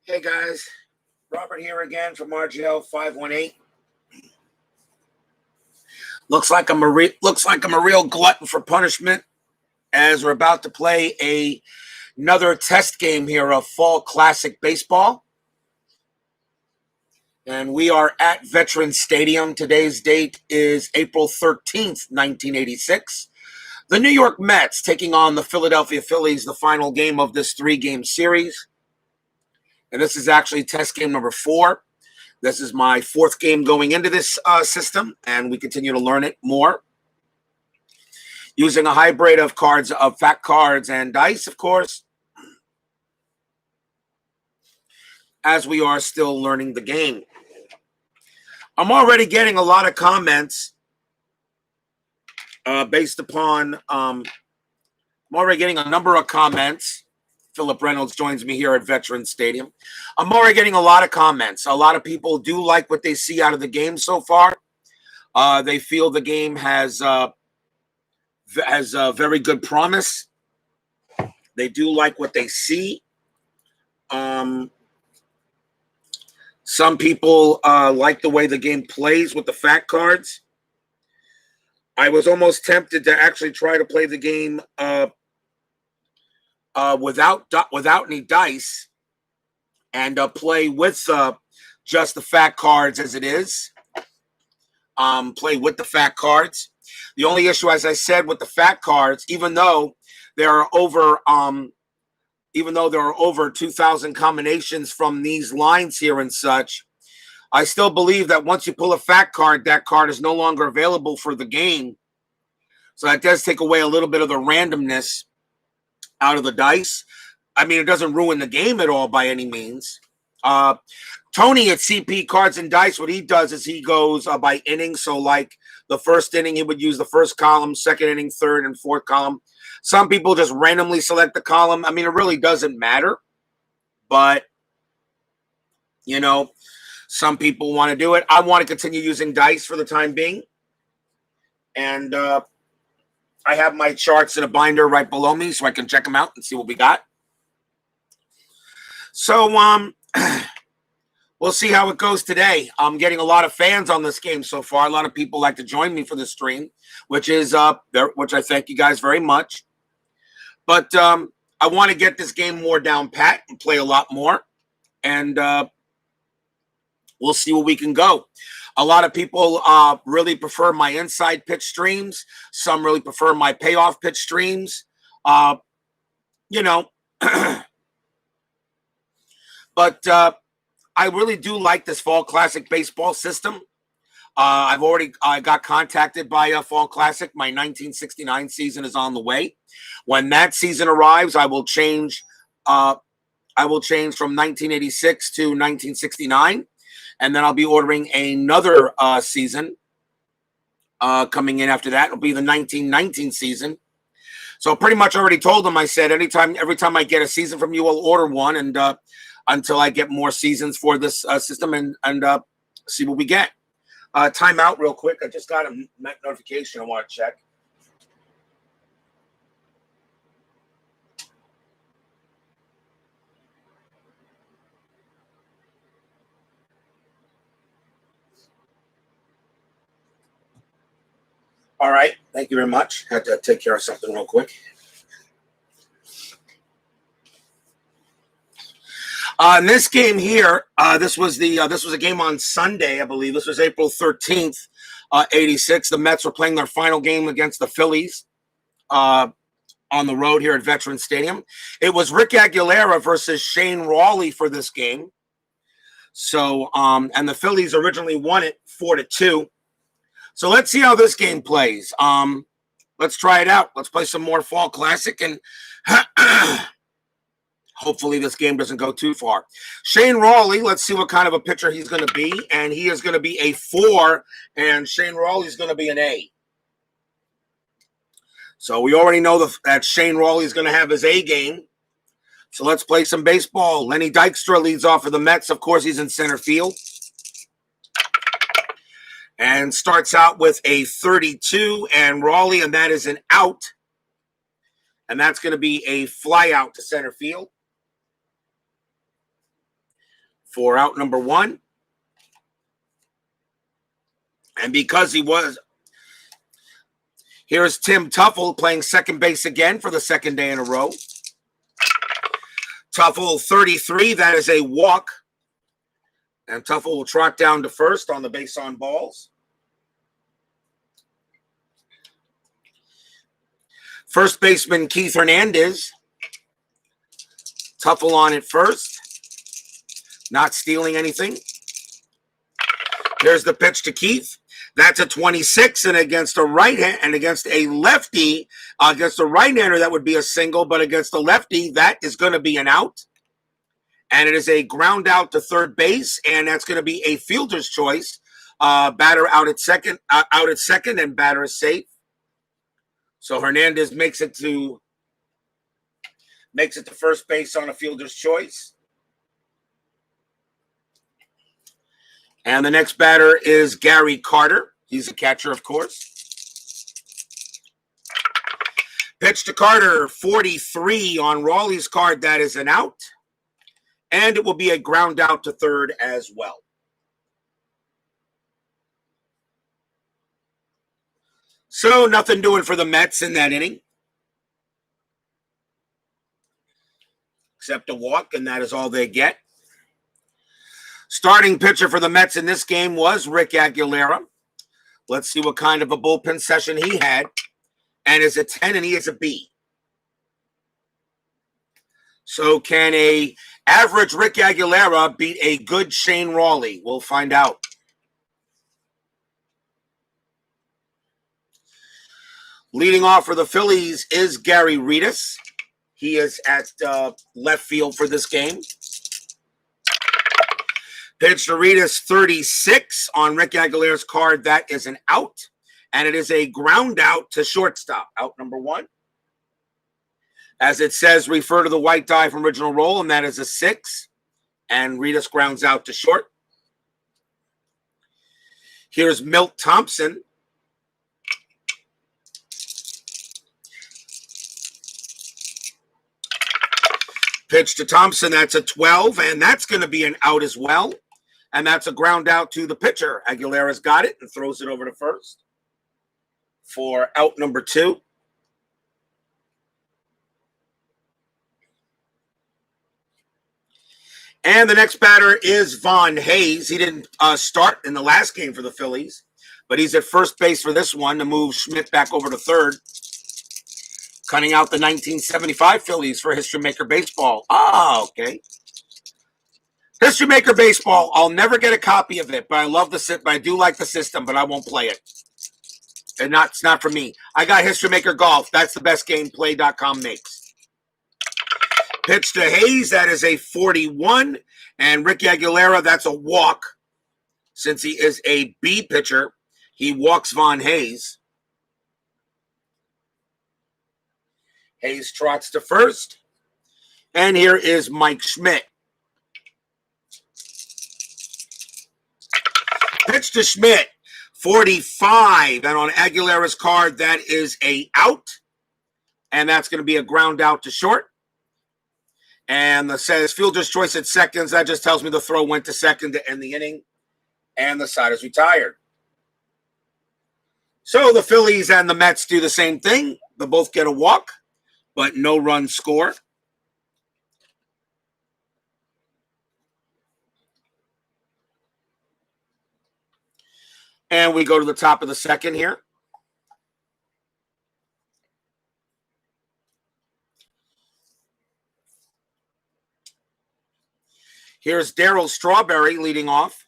Hey guys, Robert here again from RGL 518. Looks like I'm a real glutton for punishment as we're about to play another test game here of Fall Classic Baseball. And we are at Veterans Stadium. Today's date is April 13th, 1986. The New York Mets taking on the Philadelphia Phillies, the final game of this three-game series. And this is actually test game number 4. This is my 4th game going into this system, and we continue to learn it more. Using a hybrid of cards, of fact cards and dice, of course, as we are still learning the game. I'm already getting a lot of comments based upon, I'm already getting a number of comments. Philip Reynolds joins me here at Veterans Stadium. I'm already getting a lot of comments. A lot of people do like what they see out of the game so far. They feel the game has very good promise. They do like what they see. Some people like the way the game plays with the fact cards. I was almost tempted to actually try to play the game without any dice and play with just the fact cards as it is. Play with the fact cards. The only issue, as I said, with the fact cards, even though there are over 2,000 combinations from these lines here and such, I still believe that once you pull a fact card, that card is no longer available for the game. So that does take away a little bit of the randomness out of the dice. I mean, it doesn't ruin the game at all by any means. Tony at CP Cards and Dice, what he does is he goes by innings. So like the first inning, he would use the first column, second inning, third and fourth column. Some people just randomly select the column. I mean, it really doesn't matter. But, you know, some people want to do it. I want to continue using dice for the time being. And I have my charts in a binder right below me so I can check them out and see what we got. So, we'll see how it goes today. I'm getting a lot of fans on this game so far. A lot of people like to join me for the stream, which I thank you guys very much. But I want to get this game more down pat and play a lot more. And we'll see where we can go. A lot of people really prefer my inside pitch streams. Some really prefer my payoff pitch streams. But I really do like this Fall Classic baseball system. I got contacted by Fall Classic. My 1969 season is on the way. When that season arrives, I will change. From 1986 to 1969, and then I'll be ordering another season coming in after that. It'll be the 1919 season. So pretty much already told them. I said every time I get a season from you, I'll order one, and until I get more seasons for this system and see what we get. Time out real quick. I just got a notification I want to check. All right. Thank you very much. Had to take care of something real quick. In this game here, this was a game on Sunday, I believe. This was April 13th, 86. The Mets were playing their final game against the Phillies on the road here at Veterans Stadium. It was Rick Aguilera versus Shane Rawley for this game. So, and the Phillies originally won it 4-2. So let's see how this game plays. Let's try it out. Let's play some more Fall Classic and hopefully this game doesn't go too far. Shane Rawley, let's see what kind of a pitcher he's going to be. And he is going to be a 4, and Shane Rawley is going to be an A. So we already know that Shane Rawley is going to have his A game. So let's play some baseball. Lenny Dykstra leads off for the Mets. Of course, he's in center field. And starts out with a 32, and Rawley, and that is an out. And that's going to be a fly out to center field. for out number 1. And because he was, here's Tim Tuffle playing second base again for the second day in a row. Tuffle 33, that is a walk. And Tuffle will trot down to first on the base on balls. First baseman Keith Hernandez. Tuffle on at first. Not stealing anything. There's the pitch to Keith. That's a 26, and against a right hand and against a lefty, against a right-hander, that would be a single, but against a lefty, that is going to be an out. And it is a ground out to third base, and that's going to be a fielder's choice. Batter out at second, and batter is safe. So Hernandez makes it to first base on a fielder's choice. And the next batter is Gary Carter. He's a catcher, of course. Pitch to Carter, 43 on Rawley's card. That is an out. And it will be a ground out to third as well. So nothing doing for the Mets in that inning. Except a walk, and that is all they get. Starting pitcher for the Mets in this game was Rick Aguilera. Let's see what kind of a bullpen session he had. And is a 10, and he is a B. So can a average Rick Aguilera beat a good Shane Rawley? We'll find out. Leading off for the Phillies is Gary Redus. He is at left field for this game. Pitch to Redus, 36 on Rick Aguilera's card. That is an out. And it is a ground out to shortstop. Out number 1. As it says, refer to the white die from original roll, and that is a 6. And Redus grounds out to short. Here's Milt Thompson. Pitch to Thompson, that's a 12, and that's going to be an out as well. And that's a ground out to the pitcher. Aguilera's got it and throws it over to first for out number 2. And the next batter is Von Hayes. He didn't start in the last game for the Phillies, but he's at first base for this one to move Schmidt back over to third. Cutting out the 1975 Phillies for History Maker Baseball. Ah, okay. History Maker Baseball. I'll never get a copy of it, but I love but I do like the system, but I won't play it. And it's not for me. I got History Maker Golf. That's the best game Play.com makes. Pitch to Hayes. That is a 41. And Ricky Aguilera, that's a walk. Since he is a B pitcher, he walks Von Hayes. Hayes trots to first. And here is Mike Schmidt. Pitch to Schmidt, 45. And on Aguilera's card, that is a out. And that's going to be a ground out to short. And the says fielder's choice at seconds. That just tells me the throw went to second to end the inning. And the side is retired. So the Phillies and the Mets do the same thing. They both get a walk, but no run score. And we go to the top of the second here. Here's Darryl Strawberry leading off.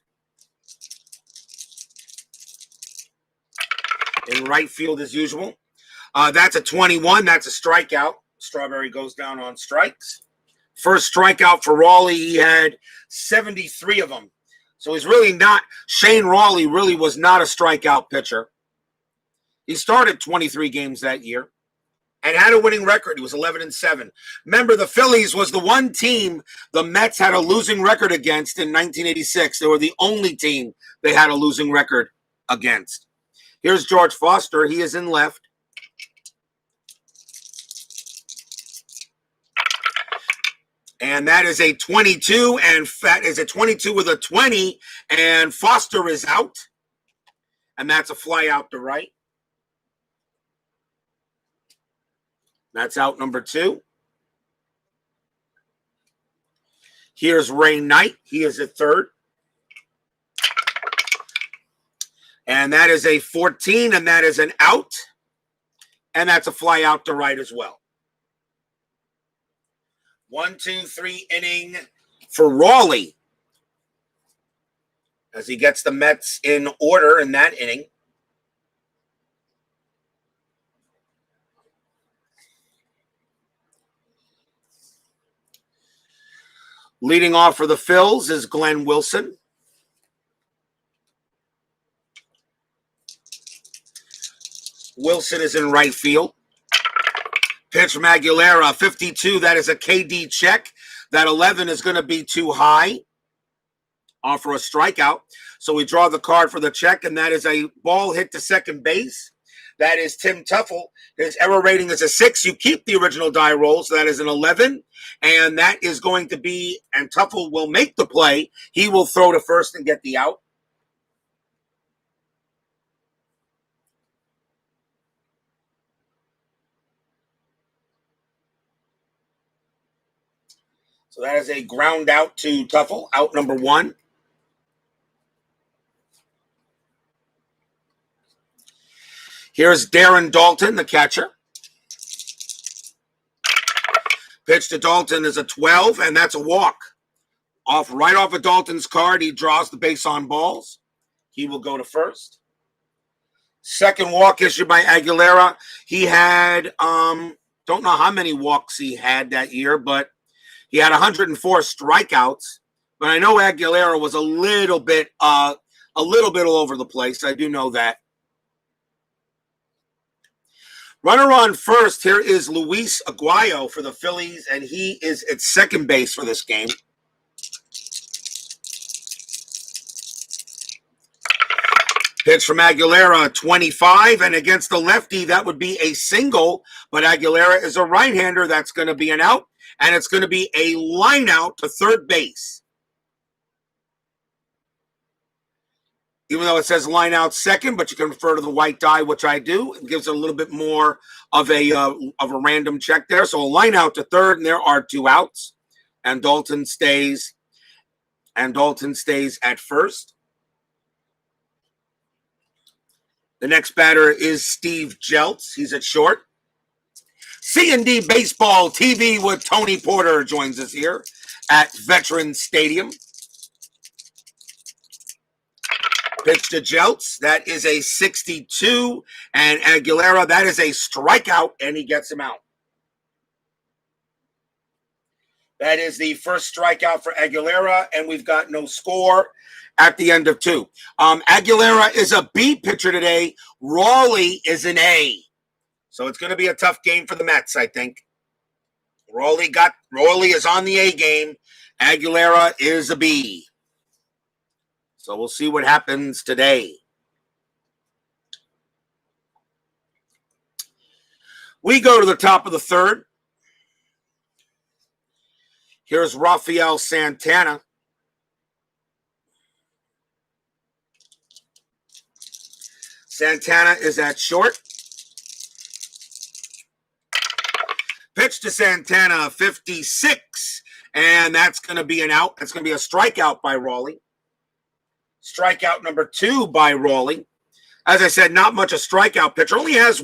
In right field as usual. That's a 21. That's a strikeout. Strawberry goes down on strikes. First strikeout for Rawley. He had 73 of them. So he's really not, Shane Rawley really was not a strikeout pitcher. He started 23 games that year and had a winning record. He was 11-7. Remember, the Phillies was the one team the Mets had a losing record against in 1986. They were the only team they had a losing record against. Here's George Foster. He is in left. And that is a 22, and that is a 22 with a 20, and Foster is out. And that's a fly out to right. That's out number 2. Here's Ray Knight. He is at third. And that is a 14, and that is an out. And that's a fly out to right as well. 1, 2, 3 inning for Rawley, as he gets the Mets in order in that inning. Leading off for the Phils is Glenn Wilson. Wilson is in right field. Pitch from Aguilera, 52. That is a KD check. That 11 is going to be too high. Off for a strikeout. So we draw the card for the check, and that is a ball hit to second base. That is Tim Teufel. His error rating is a 6. You keep the original die roll, so that is an 11. And that is going to be, and Teufel will make the play. He will throw to first and get the out. So that is a ground out to Teufel, out number 1. Here's Darren Dalton, the catcher. Pitch to Dalton is a 12, and that's a walk. Right off of Dalton's card, he draws the base on balls. He will go to first. Second walk issued by Aguilera. He had, don't know how many walks he had that year, but he had 104 strikeouts. But I know Aguilera was a little bit all over the place. I do know that. Runner on first, here is Luis Aguayo for the Phillies, and he is at second base for this game. Pitch from Aguilera, 25, and against the lefty, that would be a single, but Aguilera is a right-hander. That's going to be an out, and it's going to be a line out to third base. Even though it says line out second, but you can refer to the white die, which I do. It gives it a little bit more of a random check there. So a line out to third, and there are 2 outs. And Dalton stays at first. The next batter is Steve Jeltz. He's at short. C&D Baseball TV with Tony Porter joins us here at Veterans Stadium. Pitch to Jeltz. That is a 62. And Aguilera, that is a strikeout, and he gets him out. That is the first strikeout for Aguilera, and we've got no score at the end of 2. Aguilera is a B pitcher today. Rawley is an A. So it's going to be a tough game for the Mets, I think. Rawley is on the A game. Aguilera is a B. So we'll see what happens today. We go to the top of the third. Here's Rafael Santana. Santana is at short. Pitch to Santana, 56. And that's going to be an out. That's going to be a strikeout by Rawley. Strikeout number 2 by Rawley. As I said, not much a strikeout pitcher. He only has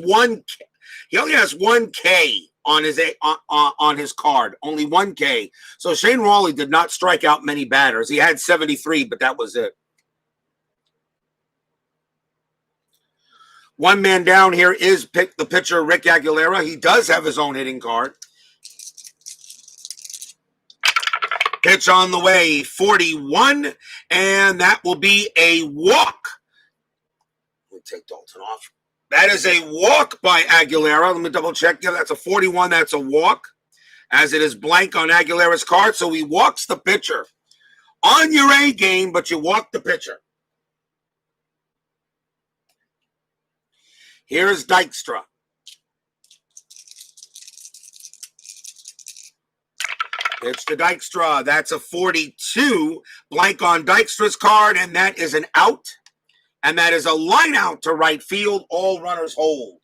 one K on his card. Only 1 K. So Shane Rawley did not strike out many batters. He had 73, but that was it. One man down here is the pitcher, Rick Aguilera. He does have his own hitting card. Pitch on the way, 41, and that will be a walk. We'll take Dalton off. That is a walk by Aguilera. Let me double check. Yeah, that's a 41. That's a walk, as it is blank on Aguilera's card. So he walks the pitcher. On your A game, but you walk the pitcher. Here's Dykstra. Pitch to Dykstra. That's a 42. Blank on Dykstra's card, and that is an out. And that is a line out to right field. All runners hold.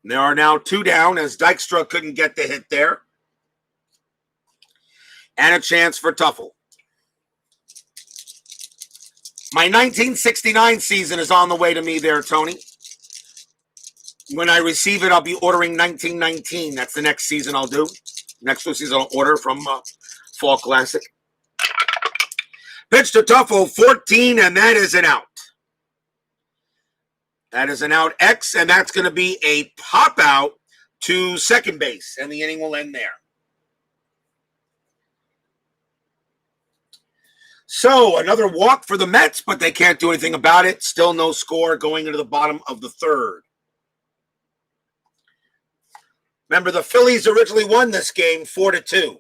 There are now 2 down as Dykstra couldn't get the hit there. And a chance for Tuffle. My 1969 season is on the way to me there, Tony. When I receive it, I'll be ordering 1919. That's the next season I'll do. Next season I'll order from Fall Classic. Pitch to Tuffle, 14, and that is an out. That is an out X, and that's going to be a pop out to second base, and the inning will end there. So, another walk for the Mets, but they can't do anything about it. Still no score going into the bottom of the third. Remember, the Phillies originally won this game 4-2.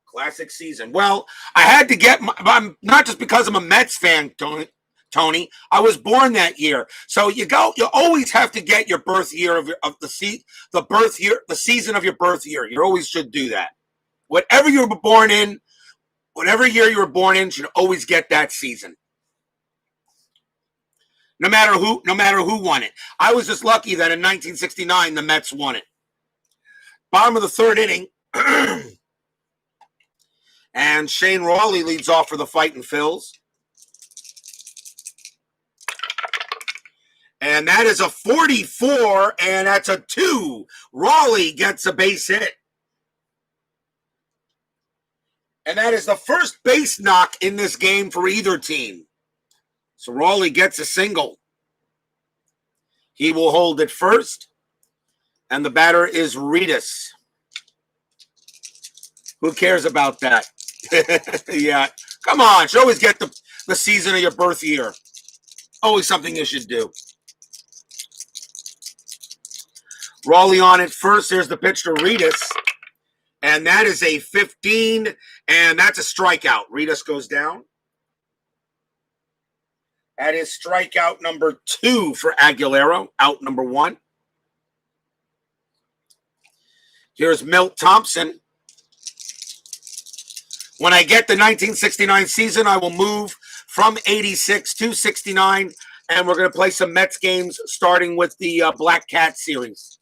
Classic season. Well, I had to get I'm not just because I'm a Mets fan, Tony. I was born that year. So you always have to get your birth year the season of your birth year. You always should do that. Whatever you were born in, whatever year you were born in, should always get that season. No matter who won it. I was just lucky that in 1969 the Mets won it. Bottom of the third inning. And Shane Rawley leads off for the Fightin' Phils. And that is a 44, and that's a 2. Rawley gets a base hit. And that is the first base knock in this game for either team. So Rawley gets a single. He will hold it first. And the batter is Reedus. Who cares about that? Yeah. Come on. Should always get the season of your birth year. Always something you should do. Rawley on it first. There's the pitch to Reedus. And that is a 15, and that's a strikeout. Reedus goes down. That is strikeout number 2 for Aguilera, out number 1. Here's Milt Thompson. When I get the 1969 season, I will move from 86 to 69, and we're going to play some Mets games, starting with the Black Cat series.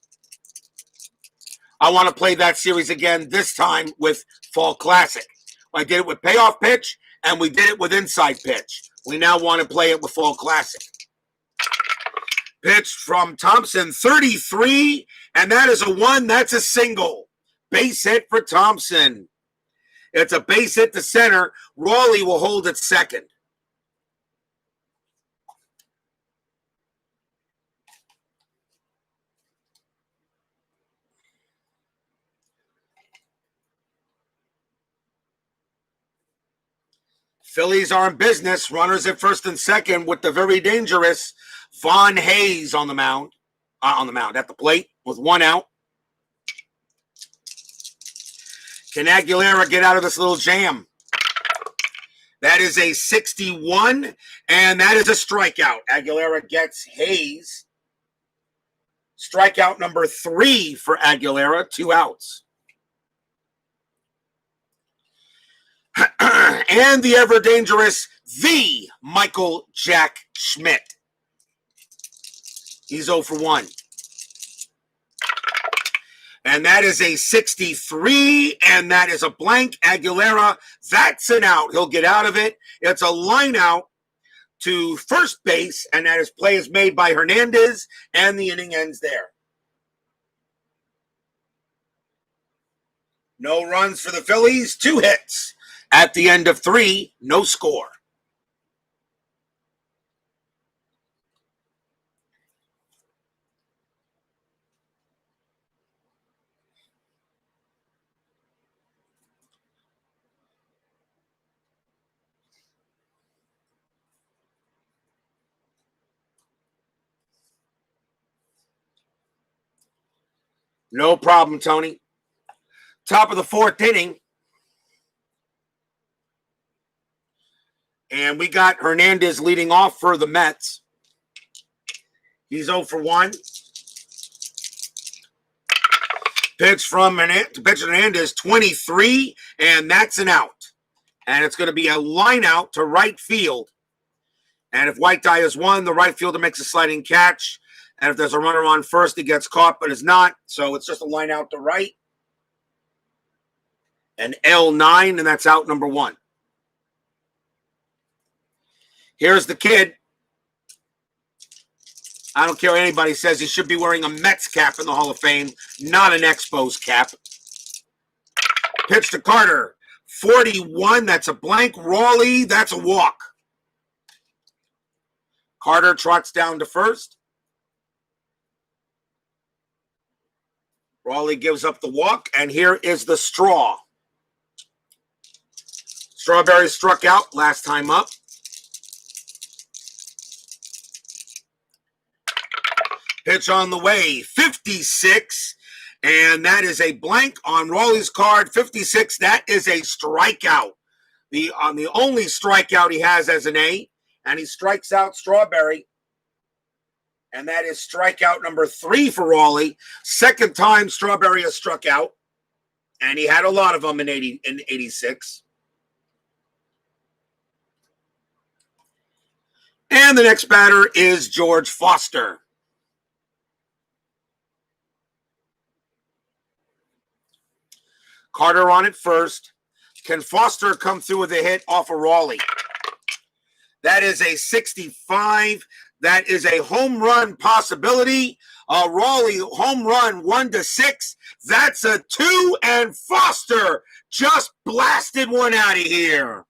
I want to play that series again, this time with Fall Classic. I did it with Payoff Pitch, and we did it with Inside Pitch. We now want to play it with Fall Classic. Pitch from Thompson, 33, and that is a 1. That's a single. Base hit for Thompson. It's a base hit to center. Rawley will hold it second. Phillies are in business. Runners at first and second with the very dangerous Von Hayes on the mound. At the plate with 1 out. Can Aguilera get out of this little jam? That is a 61, and that is a strikeout. Aguilera gets Hayes. Strikeout number 3 for Aguilera, 2 outs. And the ever-dangerous, the Michael Jack Schmidt. He's 0 for 1. And that is a 63, and that is a blank. Aguilera, that's an out. He'll get out of it. It's a line out to first base, and that is play is made by Hernandez, and the inning ends there. No runs for the Phillies, 2 hits. At the end of 3, no score. No problem, Tony. Top of the 4th inning. And we got Hernandez leading off for the Mets. He's 0 for 1. Pitch from Hernandez, 23, and that's an out. And it's going to be a line out to right field. And if White Die is 1, the right fielder makes a sliding catch. And if there's a runner on first, he gets caught, but is not. So it's just a line out to right. And L9, and that's out number 1. Here's the kid. I don't care what anybody says. He should be wearing a Mets cap in the Hall of Fame, not an Expos cap. Pitch to Carter. 41, that's a blank. Rawley, that's a walk. Carter trots down to first. Rawley gives up the walk, and here is the straw. Strawberry struck out last time up. Pitch on the way, 56, and that is a blank on Rawley's card. 56, that is a strikeout. The only strikeout he has as an A, and he strikes out Strawberry. And that is strikeout number 3 for Rawley. Second time Strawberry has struck out, and he had a lot of them in 86. And the next batter is George Foster. Carter on it first. Can Foster come through with a hit off of Rawley? That is a 65. That is a home run possibility. Rawley home run 1-6. That's a 2, and Foster just blasted one out of here.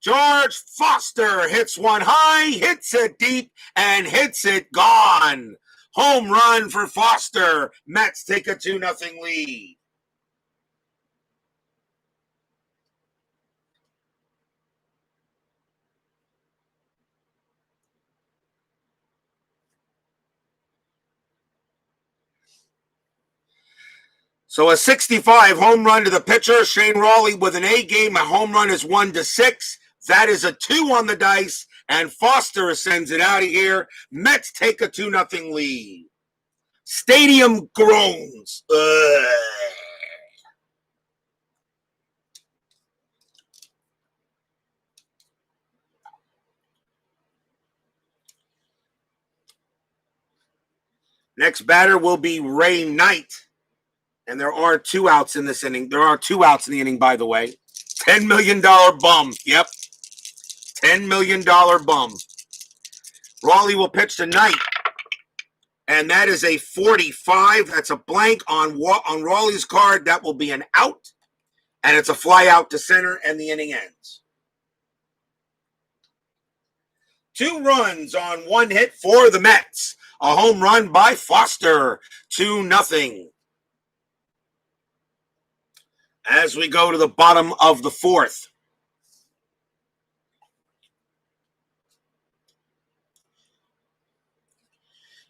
George Foster hits one high, hits it deep, and hits it gone. Home run for Foster. Mets take a 2-0 lead. So a 65 home run to the pitcher, Shane Rawley with an A game. A home run is 1-6. That is a 2 on the dice, and Foster sends it out of here. Mets take a 2-0 lead. Stadium groans. Next batter will be Ray Knight. And there are 2 outs in this inning. There are 2 outs in the inning, by the way. $10 million bum. Yep. $10 million bum. Rawley will pitch to Knight. And that is a 45. That's a blank on Rawley's card. That will be an out. And it's a fly out to center, and the inning ends. 2 runs on 1 hit for the Mets. A home run by Foster. 2-0. As we go to the bottom of the 4th.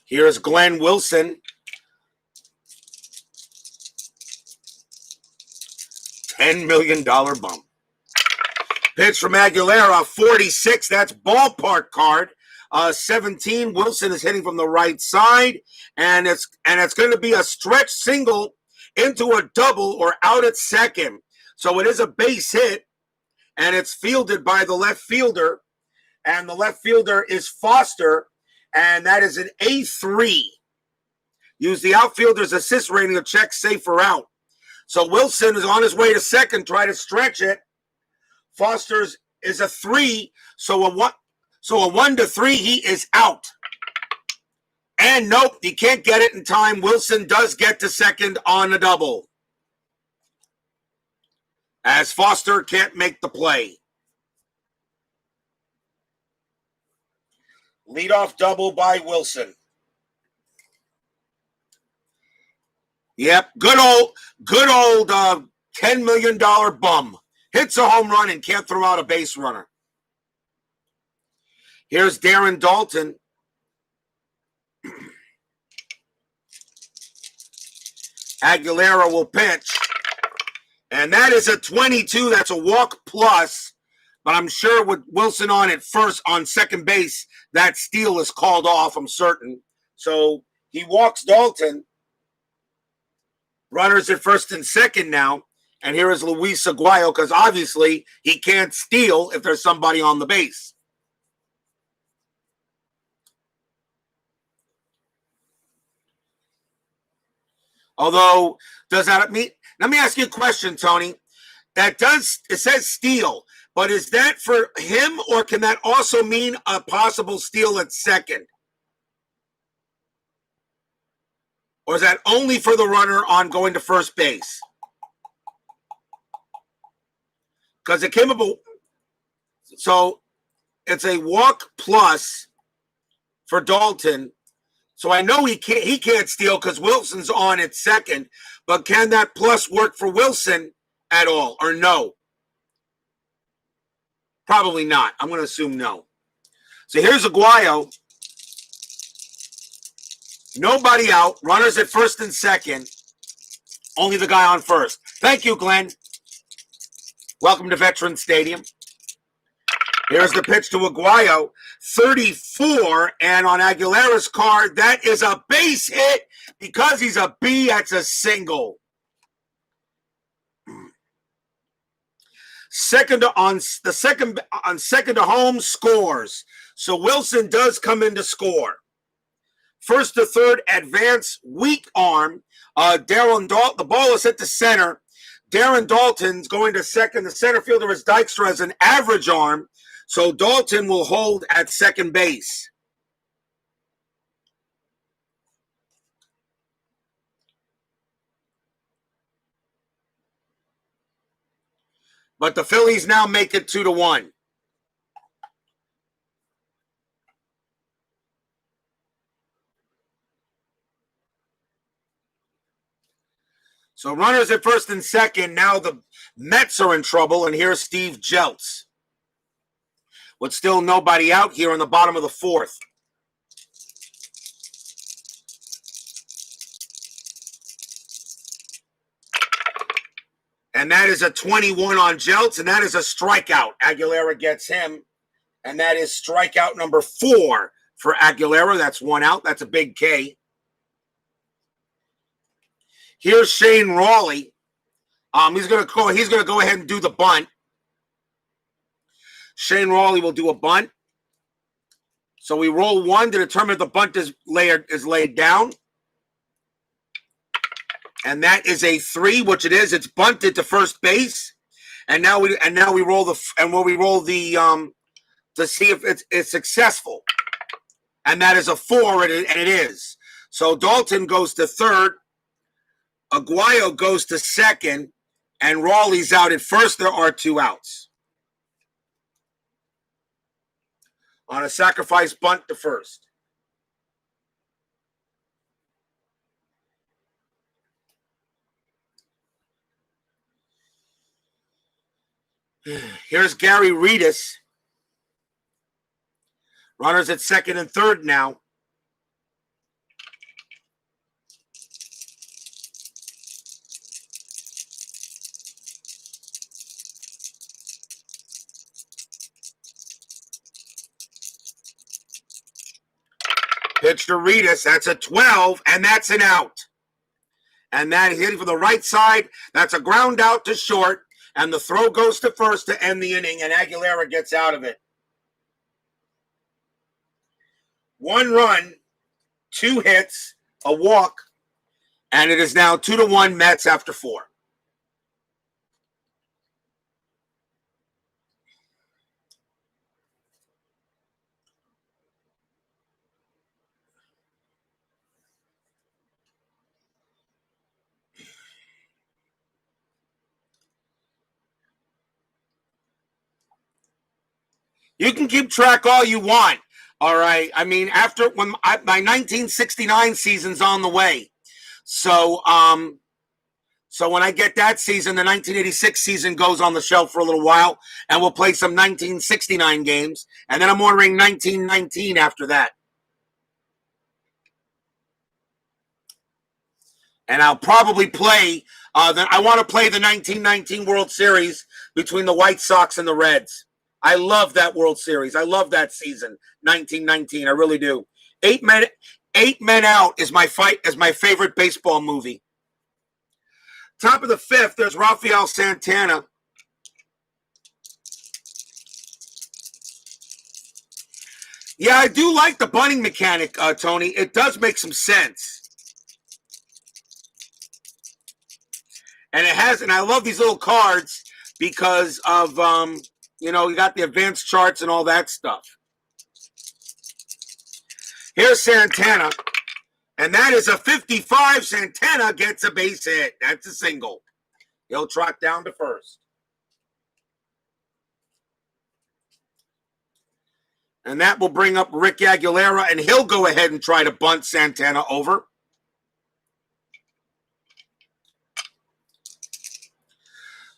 Here's Glenn Wilson. $10 million bump. Pitch from Aguilera, 46. That's ballpark card. 17. Wilson is hitting from the right side, and it's going to be a stretch single into a double or out at second. So it is a base hit, and it's fielded by the left fielder, and the left fielder is Foster, and that is an A3. Use the outfielder's assist rating to check safe or out. So Wilson is on his way to second, try to stretch it. Foster's is a 3, so a 1-3, he is out. And nope, he can't get it in time. Wilson does get to second on a double, as Foster can't make the play. Leadoff double by Wilson. Yep, good old $10 million bum. Hits a home run and can't throw out a base runner. Here's Darren Dalton. Aguilera will pitch. And that is a 22. That's a walk plus. But I'm sure with Wilson on at first, on second base, that steal is called off, I'm certain. So he walks Dalton. Runners at first and second now. And here is Luis Aguayo, because obviously he can't steal if there's somebody on the base. Although, does that mean? Let me ask you a question, Tony. It says steal, but is that for him, or can that also mean a possible steal at second? Or is that only for the runner on going to first base? Because it came up, so it's a walk plus for Dalton. So I know he can't steal because Wilson's on at second, but can that plus work for Wilson at all, or no? Probably not. I'm going to assume no. So here's Aguayo. Nobody out. Runners at first and second. Only the guy on first. Thank you, Glenn. Welcome to Veterans Stadium. Here's the pitch to Aguayo. 34, and on Aguilera's card, that is a base hit. Because he's a B, that's a single. Second to home scores. So Wilson does come in to score. First to third, advance, weak arm. Darren Dalton, the ball is hit to center. Darren Dalton's going to second. The center fielder is Dykstra, has an average arm. So Dalton will hold at second base. But the Phillies now make it 2-1. So runners at first and second. Now the Mets are in trouble, and here's Steve Jeltz. With still nobody out here in the bottom of the fourth. And that is a 21 on Jeltz, and that is a strikeout. Aguilera gets him, and that is strikeout number 4 for Aguilera. That's 1 out. That's a big K. Here's Shane Rawley. He's going to go ahead and do the bunt. Shane Rawley will do a bunt. So we roll 1 to determine if the bunt is laid down. And that is a 3, which it is. It's bunted to first base. And now we roll the to see if it's successful. And that is a 4, and it is. So Dalton goes to third. Aguayo goes to second, and Rawley's out at first. There are 2 outs. On a sacrifice bunt to first. Here's Gary Reedus. Runners at second and third now. Pitch to Reedus. That's a 12, and that's an out. And that is hitting from the right side. That's a ground out to short. And the throw goes to first to end the inning, and Aguilera gets out of it. 1 run, 2 hits, a walk, and it is now 2-1 Mets after 4. You can keep track all you want, all right? I mean, my 1969 season's on the way. So when I get that season, the 1986 season goes on the shelf for a little while, and we'll play some 1969 games, and then I'm ordering 1919 after that. And I'll probably play, I want to play the 1919 World Series between the White Sox and the Reds. I love that World Series. I love that season, 1919. I really do. Eight Men Out is my favorite baseball movie. Top of the fifth, there's Rafael Santana. Yeah, I do like the bunting mechanic, Tony. It does make some sense. And I love these little cards because of, you got the advanced charts and all that stuff. Here's Santana, and that is a 55. Santana gets a base hit. That's a single. He'll trot down to first. And that will bring up Rick Aguilera, and he'll go ahead and try to bunt Santana over.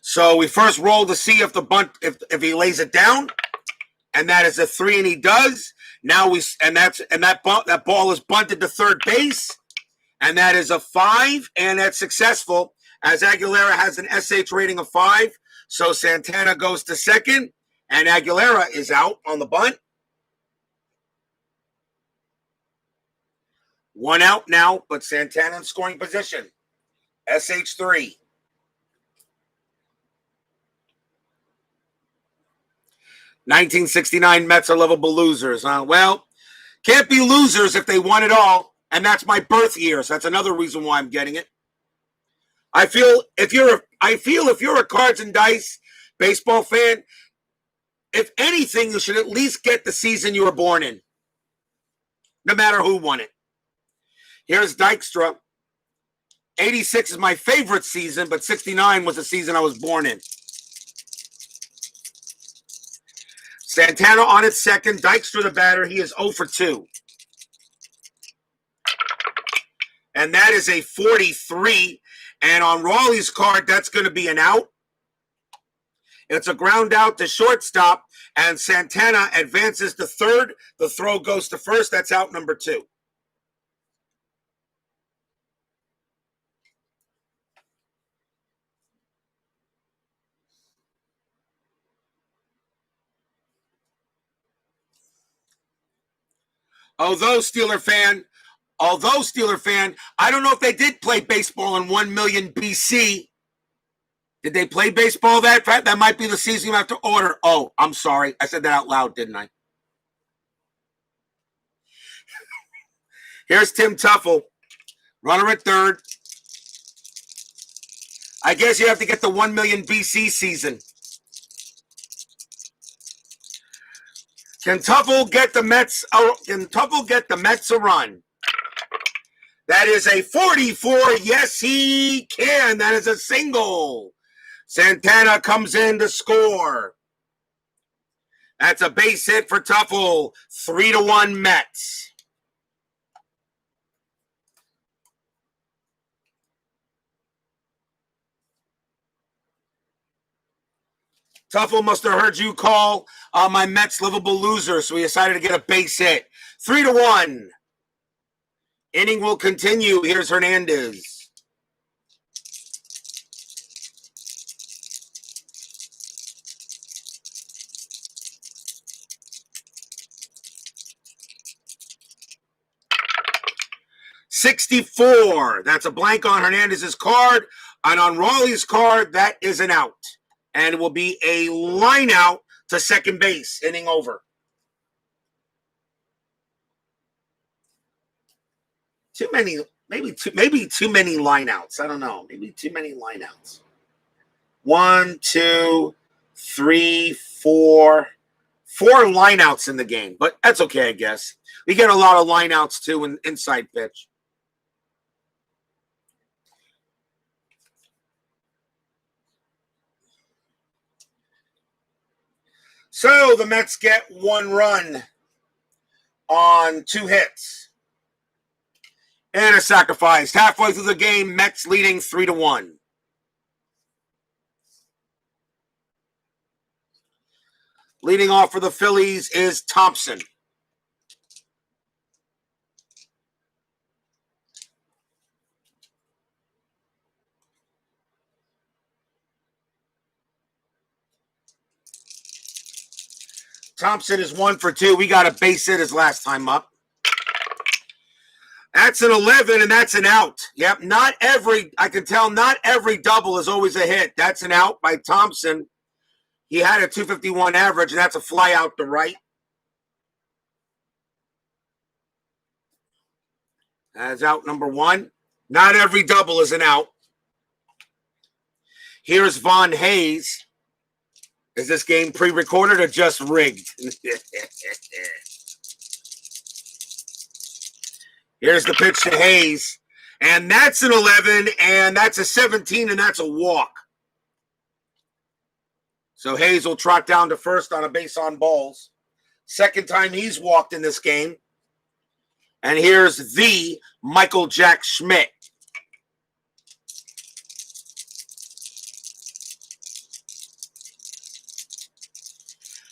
So we first roll to see if the bunt, if he lays it down, and that is a 3, and he does. Now that ball is bunted to third base, and that is a 5, and that's successful as Aguilera has an SH rating of 5. So Santana goes to second, and Aguilera is out on the bunt. 1 out now, but Santana in scoring position. SH3. (1969) Mets are lovable losers, huh? Well, can't be losers if they won it all, and that's my birth year. So that's another reason why I'm getting it. I feel if you're a cards and dice baseball fan, if anything, you should at least get the season you were born in, no matter who won it. Here's Dykstra. 86 is my favorite season, but 69 was the season I was born in. Santana on its second. Dykstra the batter. He is 0 for 2. And that is a 43. And on Rawley's card, that's going to be an out. It's a ground out to shortstop, and Santana advances to third. The throw goes to first. That's out number 2. Although Steeler fan, I don't know if they did play baseball in 1 million BC. Did they play baseball that? That might be the season you have to order. Oh, I'm sorry. I said that out loud, didn't I? Here's Tim Tuffle. Runner at third. I guess you have to get the 1 million BC season. Can Tuffle get the Mets a run? That is a 44. Yes, he can. That is a single. Santana comes in to score. That's a base hit for Tuffle. 3-1 Mets. Tuffle must have heard you call my Mets livable loser, so he decided to get a base hit. 3-1. Inning will continue. Here's Hernandez. $64. That's a blank on Hernandez's card. And on Rawley's card, that is an out. And it will be a line out to second base. Inning over. Maybe too many lineouts. I don't know. Maybe too many lineouts. 1, 2, 3, 4. 4 lineouts in the game, but that's okay, I guess. We get a lot of lineouts too in inside pitch. So the Mets get 1 run on 2 hits. And a sacrifice. Halfway through the game, Mets leading 3-1. Leading off for the Phillies is Thompson. Thompson is 1 for 2. We got a base hit his last time up. That's an 11, and that's an out. Yep, I can tell not every double is always a hit. That's an out by Thompson. He had a 251 average, and that's a fly out to right. That's out number 1. Not every double is an out. Here's Von Hayes. Is this game pre-recorded or just rigged? Here's the pitch to Hayes. And that's an 11, and that's a 17, and that's a walk. So Hayes will trot down to first on a base on balls. Second time he's walked in this game. And here's the Michael Jack Schmidt.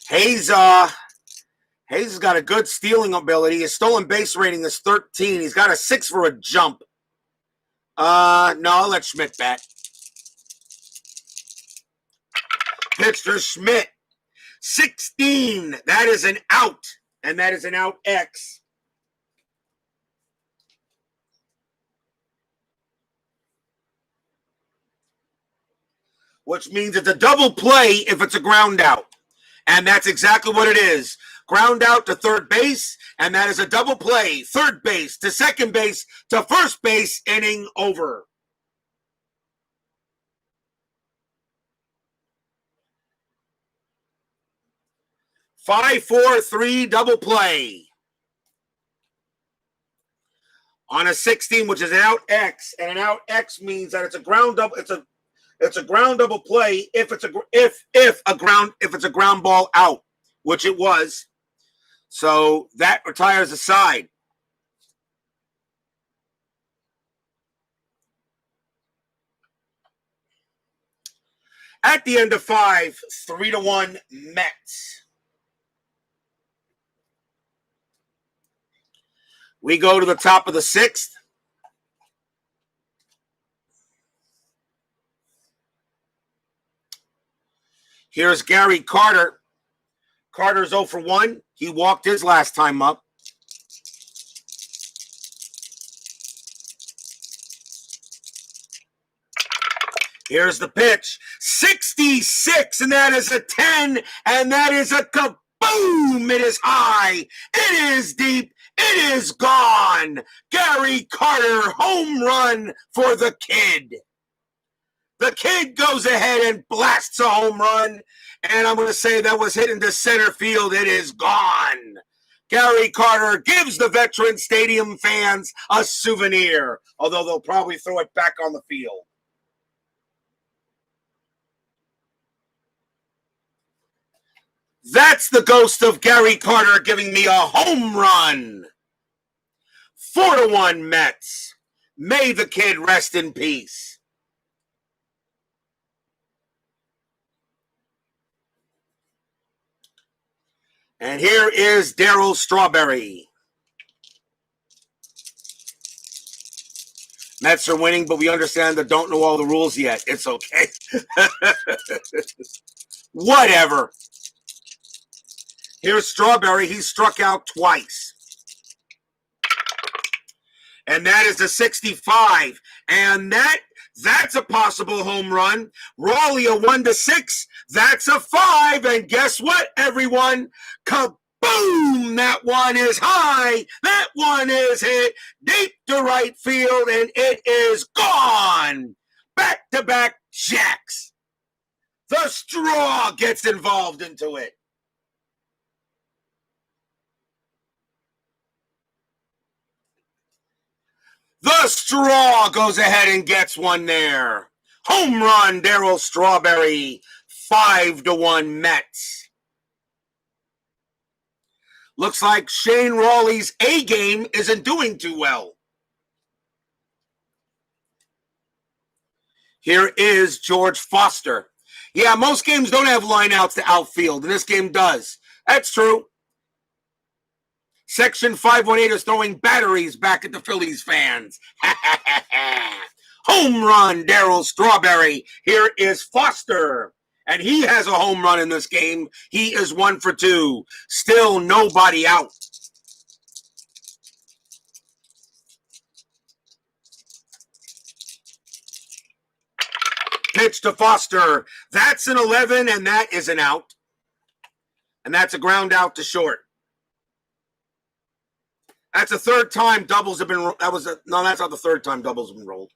Hayes has got a good stealing ability. His stolen base rating is 13. He's got a 6 for a jump. No, I'll let Schmidt bat. Pitch to Schmidt. 16. That is an out. And that is an out X. Which means it's a double play if it's a ground out. And that's exactly what it is. Ground out to third base, and that is a double play. Third base to second base to first base, inning over. Five, 4, 3, double play. On a 16, which is an out X, and an out X means that it's a ground double. It's a ground double play if it's a ground ball out, which it was. So that retires a side. At the end of 5, 3-1 Mets. We go to the top of the 6th. Here's Gary Carter. Carter's 0 for 1. He walked his last time up. Here's the pitch. 66, and that is a 10, and that is a kaboom. It is high. It is deep. It is gone. Gary Carter, home run for the kid. The kid goes ahead and blasts a home run, and I'm going to say that was hit into center field. It is gone. Gary Carter gives the Veterans Stadium fans a souvenir, although they'll probably throw it back on the field. That's the ghost of Gary Carter giving me a home run. 4-1 Mets. May the kid rest in peace. And here is Darryl Strawberry. Mets are winning, but we understand that don't know all the rules yet. It's okay. Whatever. Here's Strawberry. He struck out twice. And that is a 65. And that's a possible home run. Rawley, a 1-6. That's a 5. And guess what, everyone? Kaboom! That one is high. That one is hit deep to right field, and it is gone. Back-to-back jacks. The straw gets involved into it. The straw goes ahead and gets one there. Home run, Darryl Strawberry. 5-1 Mets. Looks like Shane Rawley's A game isn't doing too well. Here is George Foster. Yeah, most games don't have lineouts to outfield, and this game does. That's true. Section 518 is throwing batteries back at the Phillies fans. Home run, Darryl Strawberry. Here is Foster. And he has a home run in this game. He is 1 for 2. Still nobody out. Pitch to Foster. That's an 11, and that is an out. And that's a ground out to short. That's the third time doubles have been. No, that's not the third time doubles have been rolled.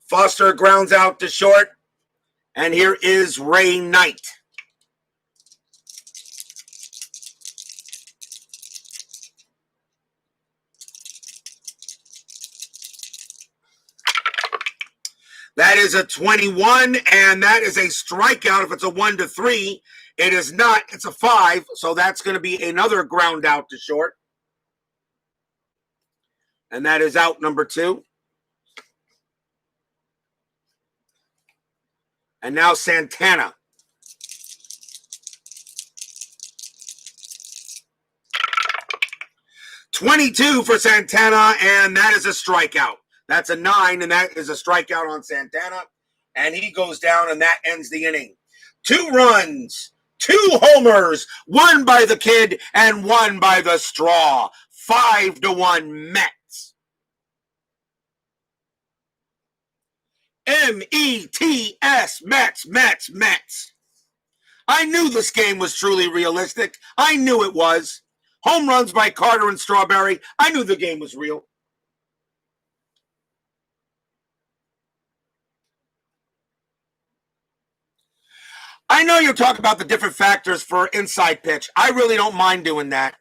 Foster grounds out to short. And here is Ray Knight. That is a 21, and that is a strikeout. If it's a 1 to 3, it is not. It's a 5, so that's going to be another ground out to short. And that is out number 2. And now Santana. .22 for Santana, and that is a strikeout. That's a 9, and that is a strikeout on Santana. And he goes down, and that ends the inning. 2 runs, 2 homers, 1 by the kid and 1 by the straw. 5-1 Mets. M-E-T-S, Mets, Mets, Mets. I knew this game was truly realistic. I knew it was. Home runs by Carter and Strawberry. I knew the game was real. I know you're talking about the different factors for inside pitch. I really don't mind doing that.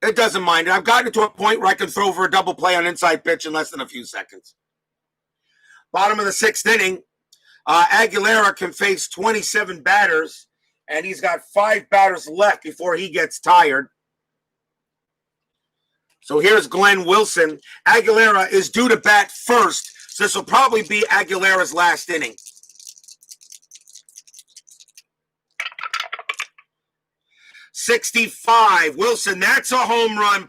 It doesn't mind it. I've gotten to a point where I can throw for a double play on inside pitch in less than a few seconds. Bottom of the 6th inning, Aguilera can face 27 batters, and he's got 5 batters left before he gets tired. So here's Glenn Wilson. Aguilera is due to bat first, so this will probably be Aguilera's last inning. .65. Wilson, that's a home run.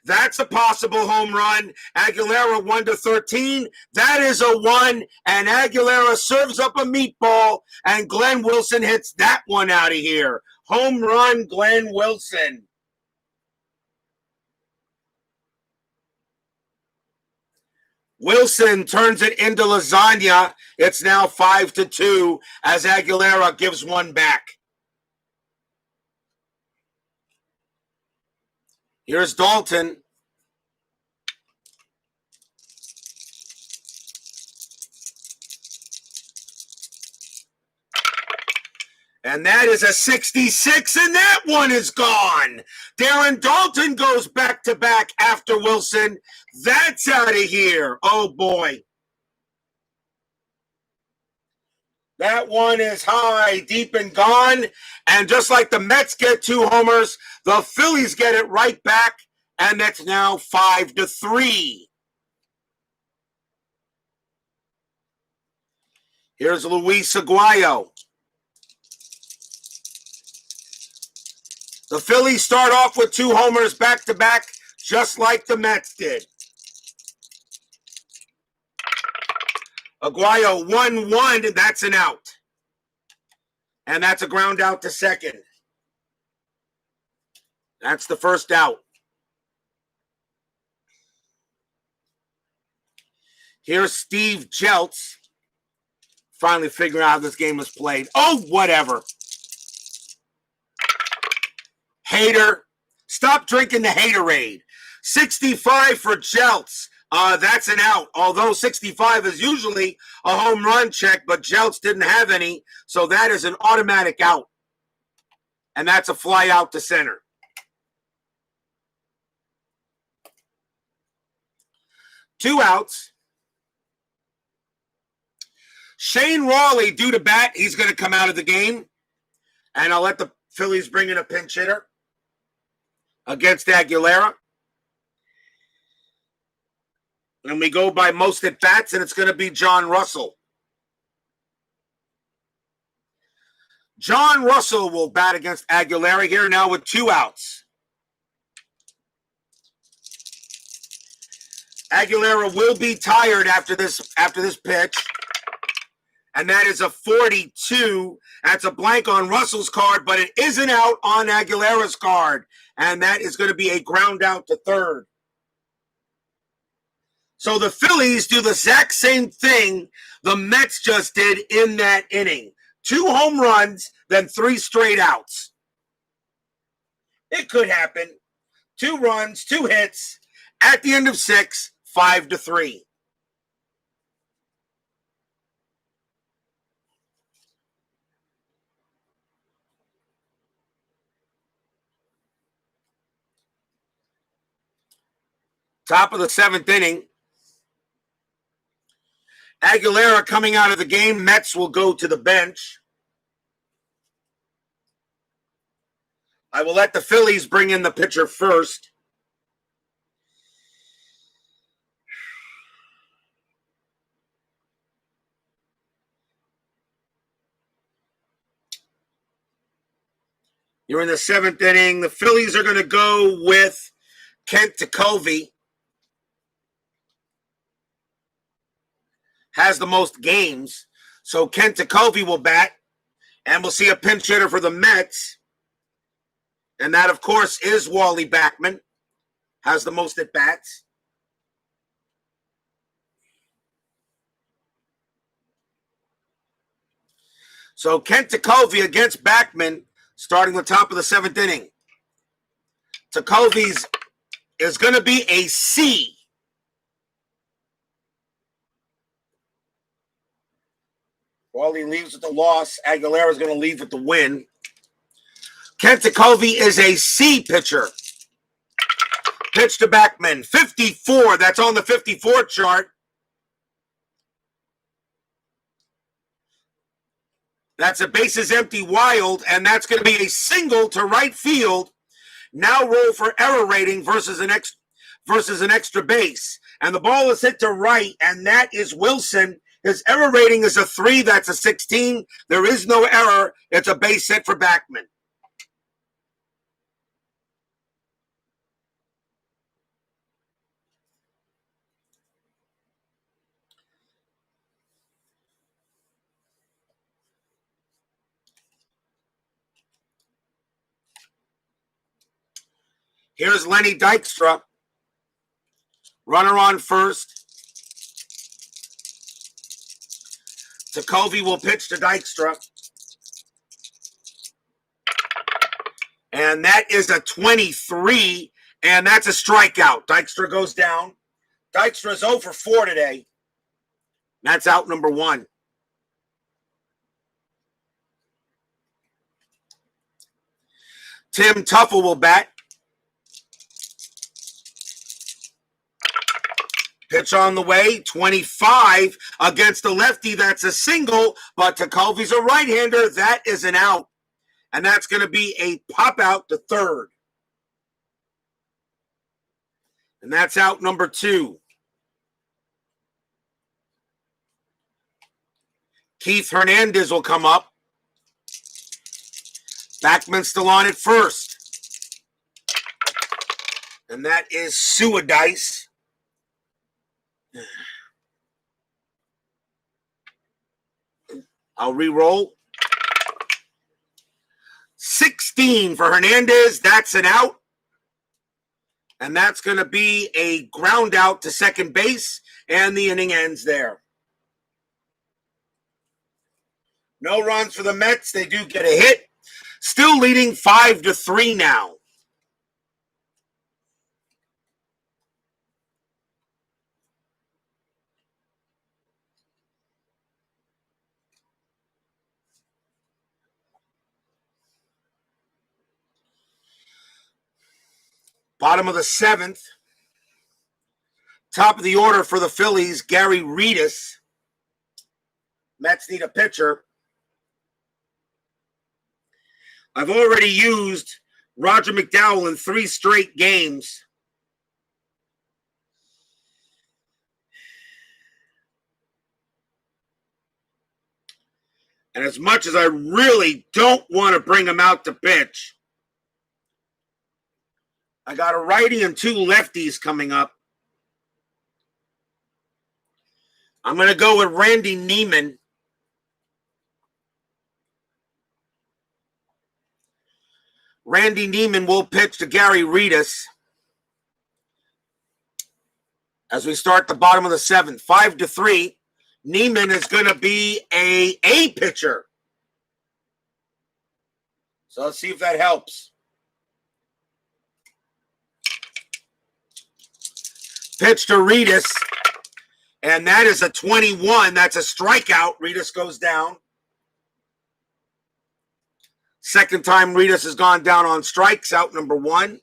That's a possible home run. Aguilera 1 to 13. That is a 1, and Aguilera serves up a meatball, and Glenn Wilson hits that one out of here. Home run, Glenn Wilson. Wilson turns it into lasagna. It's now 5-2 as Aguilera gives one back. Here's Dalton. And that is a 66, and that one is gone. Darren Dalton goes back-to-back after Wilson. That's out of here. Oh, boy. That one is high, deep, and gone. And just like the Mets get 2 homers, the Phillies get it right back, and that's now 5-3. Here's Luis Aguayo. The Phillies start off with 2 homers back-to-back, just like the Mets did. Aguayo 1-1, and that's an out. And that's a ground out to second. That's the first out. Here's Steve Jeltz. Finally figuring out how this game was played. Oh, whatever. Hater. Stop drinking the haterade. 65 for Jeltz. That's an out. Although 65 is usually a home run check, but Jeltz didn't have any, so that is an automatic out. And that's a fly out to center. Two outs. Shane Rawley due to bat. He's going to come out of the game. And I'll let the Phillies bring in a pinch hitter against Aguilera. And we go by most at bats, and it's going to be John Russell. John Russell will bat against Aguilera here now with 2 outs. Aguilera will be tired after this pitch. And that is a 42. That's a blank on Russell's card, but it isn't out on Aguilera's card. And that is going to be a ground out to third. So the Phillies do the exact same thing the Mets just did in that inning. 2 home runs, then 3 straight outs. It could happen. 2 runs, 2 hits. At the end of 6, 5-3. Top of the 7th inning. Aguilera coming out of the game. Mets will go to the bench. I will let the Phillies bring in the pitcher first. You're in the 7th inning. The Phillies are going to go with Kent Tekulve. Has the most games. So Kent Tekulve will bat. And we'll see a pinch hitter for the Mets. And that, of course, is Rawley Backman. Has the most at-bats. So Kent Tekulve against Backman, starting the top of the 7th inning. Tekulve's is going to be a C. Rawley leaves with the loss. Aguilera is going to leave with the win. Kent Tekulve is a C pitcher. Pitch to Backman. 54. That's on the 54 chart. That's a bases empty wild, and that's going to be a single to right field. Now roll for error rating versus an extra base. And the ball is hit to right, and that is Wilson. His error rating is a 3. That's a 16. There is no error. It's a base hit for Backman. Here's Lenny Dykstra. Runner on first. Tekulve will pitch to Dykstra. And that is a 23, and that's a strikeout. Dykstra goes down. Dykstra is 0 for 4 today. That's out number 1. Tim Tuffle will bat. Pitch on the way, 25 against the lefty. That's a single, but Tekulve's a right-hander. That is an out, and that's going to be a pop out to third. And that's out number 2. Keith Hernandez will come up. Backman still on at first. And that is Suadice. I'll re-roll. 16 for Hernandez. That's an out. And that's going to be a ground out to second base. And the inning ends there. No runs for the Mets. They do get a hit. Still leading 5-3 now. Bottom of the 7th. Top of the order for the Phillies, Gary Redus. Mets need a pitcher. I've already used Roger McDowell in 3 straight games. And as much as I really don't want to bring him out to pitch, I got a righty and 2 lefties coming up. I'm going to go with Randy Neiman. Randy Neiman will pitch to Gary Reedus as we start the bottom of the seventh. 5-3. Neiman is going to be a pitcher. So let's see if that helps. Pitch to Reedus, and that is a 21. That's a strikeout. Reedus goes down. Second time Reedus has gone down on strikes, out number 1.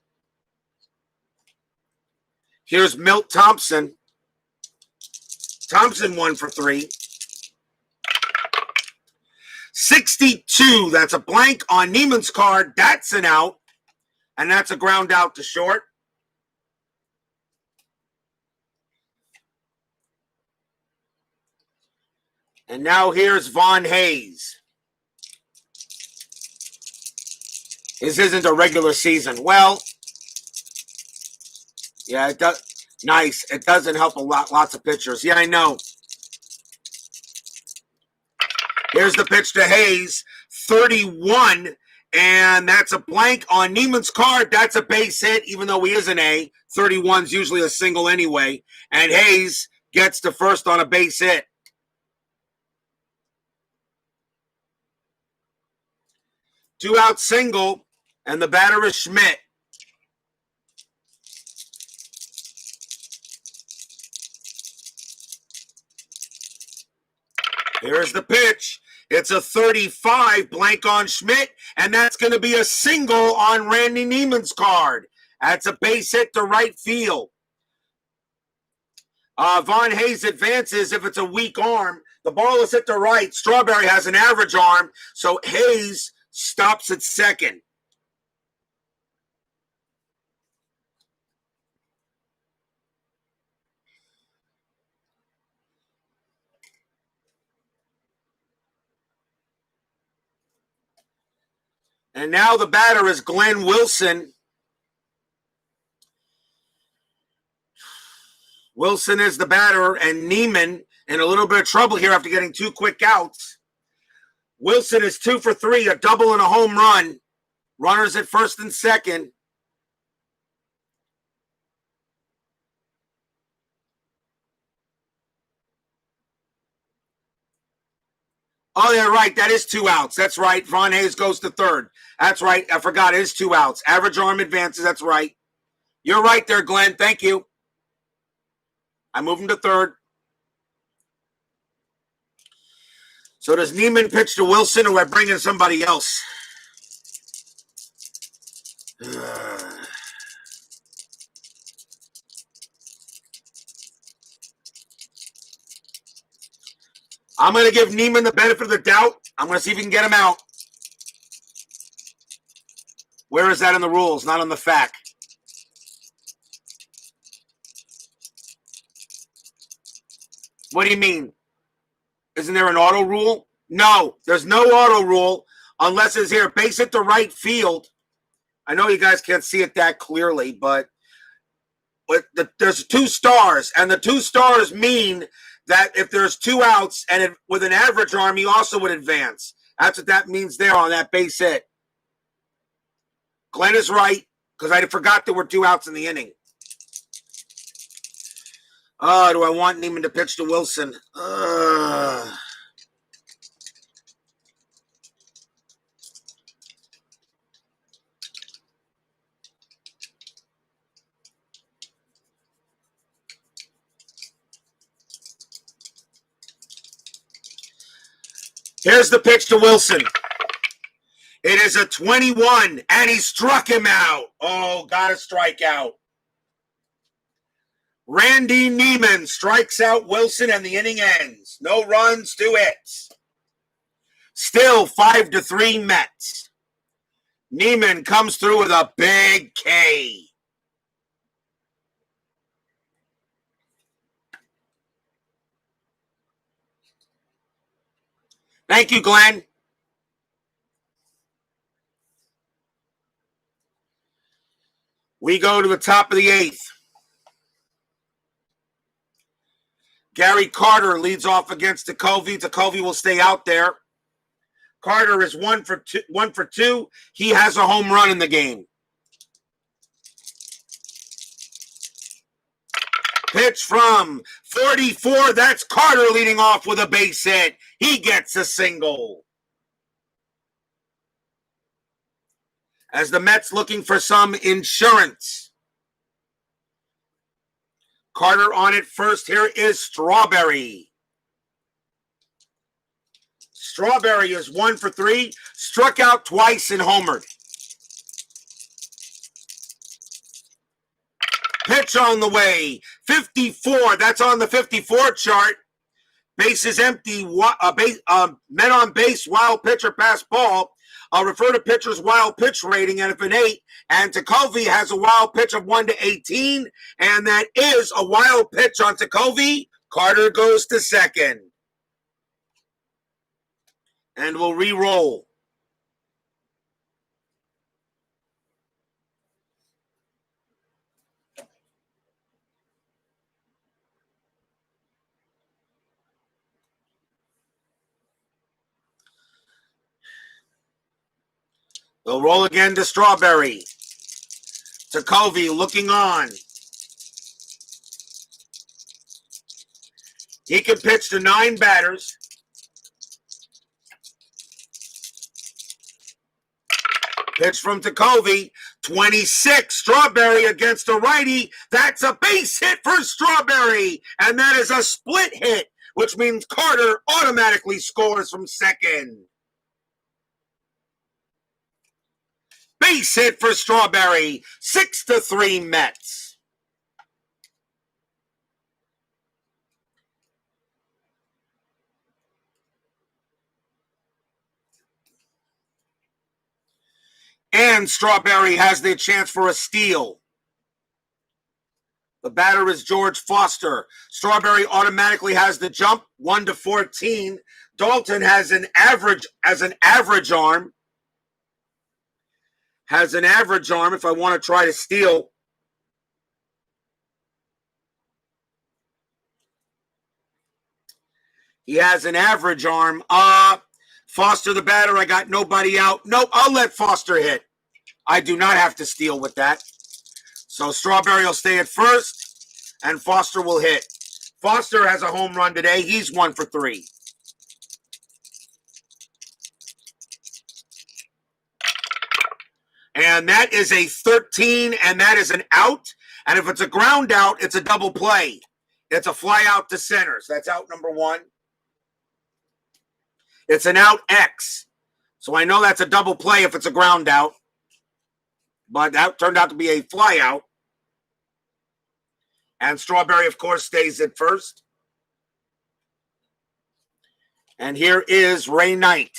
Here's Milt Thompson. Thompson 1 for 3. 62. That's a blank on Neiman's card. That's an out, and that's a ground out to short. And now here's Von Hayes. This isn't a regular season. Well, yeah, it does. Nice. It doesn't help a lot. Lots of pitchers. Yeah, I know. Here's the pitch to Hayes. 31. And that's a blank on Neiman's card. That's a base hit, even though he is an A. 31's usually a single anyway. And Hayes gets to first on a base hit. 2-out single, and the batter is Schmidt. Here's the pitch. It's a 35, blank on Schmidt, and that's going to be a single on Randy Neiman's card. That's a base hit to right field. Von Hayes advances if it's a weak arm. The ball is hit to right. Strawberry has an average arm, so Hayes stops at second. And now the batter is Glenn Wilson. Wilson is the batter, and Neiman in a little bit of trouble here after getting 2 quick outs. Wilson is 2 for 3, a double and a home run. Runners at first and second. Oh, yeah, right. That is 2 outs. That's right. Von Hayes goes to third. That's right. I forgot. It is 2 outs. Average arm advances. That's right. You're right there, Glenn. Thank you. I move him to third. So does Neiman pitch to Wilson, or do I bring in somebody else? I'm going to give Neiman the benefit of the doubt. I'm going to see if he can get him out. Where is that in the rules? Not on the FAQ. What do you mean? Isn't there an auto rule? No, there's no auto rule unless it's here. Base hit to right field. I know you guys can't see it that clearly, but there's 2 stars, and the 2 stars mean that if there's 2 outs and with an average arm, he also would advance. That's what that means there on that base hit. Glenn is right, because I forgot there were 2 outs in the inning. Oh, do I want Neiman to pitch to Wilson? Here's the pitch to Wilson. It is a 21, and he struck him out. Oh, got a strikeout. Randy Neiman strikes out Wilson, and the inning ends. No runs, 2 hits. Still 5-3 Mets. Neiman comes through with a big K. Thank you, Glenn. We go to the top of the 8th. Gary Carter leads off against Ticovey. Ticovey will stay out there. Carter is 1 for 2. He has a home run in the game. Pitch from 44. That's Carter leading off with a base hit. He gets a single. As the Mets looking for some insurance. Carter on it first. Here is Strawberry. Strawberry is 1 for 3. Struck out twice and homered. Pitch on the way. 54. That's on the 54 chart. Bases empty. Men on base. Wild pitch or pass ball. I'll refer to pitcher's wild pitch rating and if an 8. And Takovi has a wild pitch of 1 to 18. And that is a wild pitch on Takovi. Carter goes to second. And we'll re-roll. They'll roll again to Strawberry. Takovi looking on. He can pitch to 9 batters. Pitch from Takovi. 26. Strawberry against a righty. That's a base hit for Strawberry. And that is a split hit, which means Carter automatically scores from second. Base hit for Strawberry. 6-3 Mets. And Strawberry has the chance for a steal. The batter is George Foster. Strawberry automatically has the jump, 1 to 14. Dalton has an average arm. Has an average arm if I want to try to steal. He has an average arm. Foster the batter. I got nobody out. Nope, I'll let Foster hit. I do not have to steal with that. So Strawberry will stay at first, and Foster will hit. Foster has a home run today. He's 1 for 3. And that is a 13, and that is an out. And if it's a ground out, it's a double play. It's a fly out to center. So that's out number 1. It's an out X. So I know that's a double play if it's a ground out. But that turned out to be a fly out. And Strawberry, of course, stays at first. And here is Ray Knight.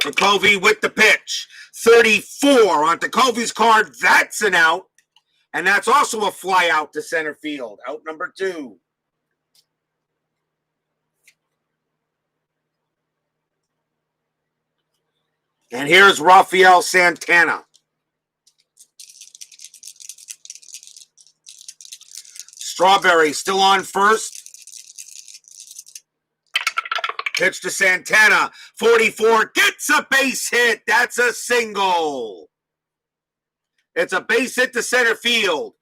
Takovi with the pitch. 34 on Takovi's card. That's an out. And that's also a fly out to center field. Out number 2. And here's Rafael Santana. Strawberry still on first. Pitch to Santana. 44 gets a base hit. That's a single. It's a base hit to center field.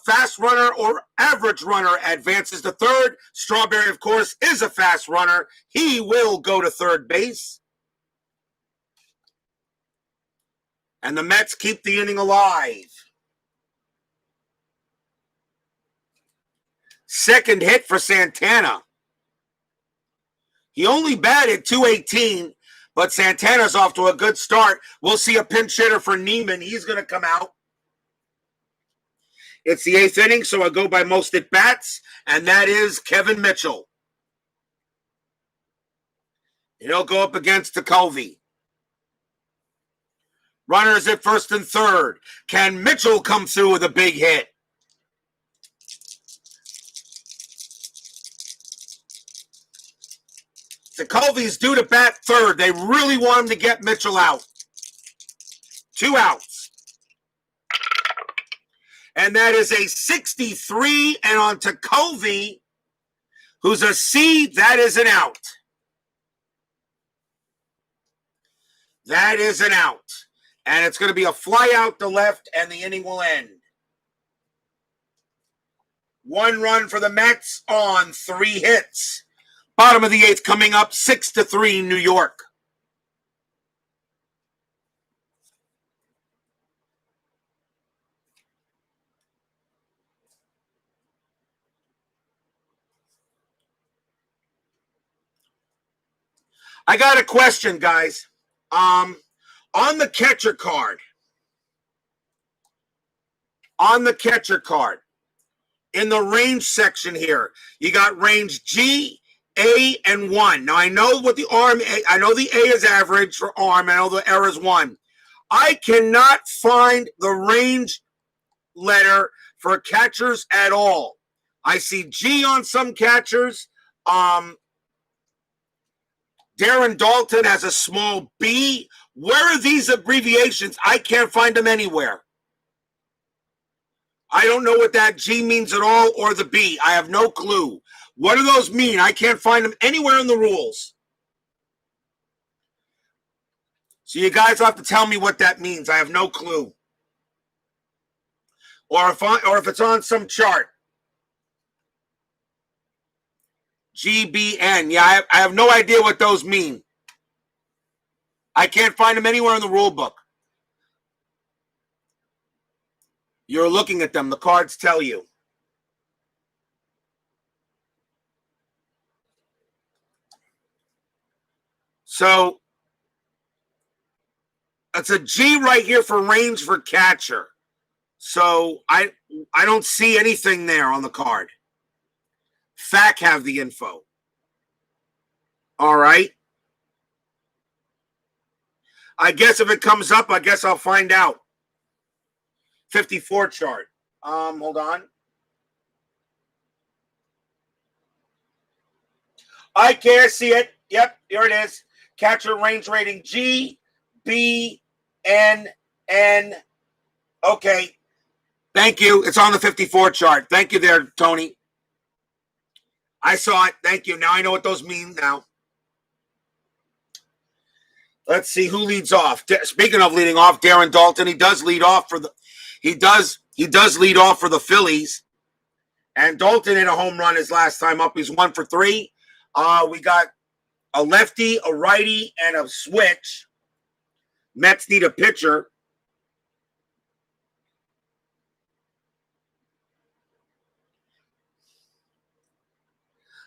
Fast runner or average runner advances to third. Strawberry, of course, is a fast runner. He will go to third base. And the Mets keep the inning alive. Second hit for Santana. He only batted .218, but Santana's off to a good start. We'll see a pinch hitter for Neiman. He's going to come out. It's the 8th inning, so I go by most at bats, and that is Kevin Mitchell. He'll go up against Takovi. Runners at first and third. Can Mitchell come through with a big hit? Takovi's due to bat third. They really want him to get Mitchell out. 2 outs. And that is a 63. And on Takovi, who's a C. That is an out. That is an out. And it's going to be a fly out to left, and the inning will end. 1 run for the Mets on 3 hits. Bottom of the 8th coming up, 6-3 New York. I got a question, guys. On the catcher card. In the range section here, you got range G, A, and 1. Now I know what the arm, I know the A is average for arm. I know the error is 1. I cannot find the range letter for catchers at all. I see G on some catchers. Darren Dalton has a small B. Where are these abbreviations? I can't find them anywhere. I don't know what that G means at all, or the B. I have no clue. What do those mean? I can't find them anywhere in the rules. So you guys have to tell me what that means. I have no clue. Or if it's on some chart. GBN. Yeah, I have no idea what those mean. I can't find them anywhere in the rule book. You're looking at them. The cards tell you. So it's a G right here for range for catcher. So I don't see anything there on the card. FAC have the info. All right. I guess if it comes up, I guess I'll find out. 54 chart. Hold on. I can't see it. Yep, here it is. Catcher range rating G, B, N, N. Okay. Thank you. It's on the 54 chart. Thank you there, Tony. I saw it. Thank you. Now I know what those mean now. Let's see who leads off. Speaking of leading off, Darren Dalton, he does lead off for the lead off for the Phillies. And Dalton hit a home run his last time up. He's 1 for 3. We got a lefty, a righty, and a switch. Mets need a pitcher.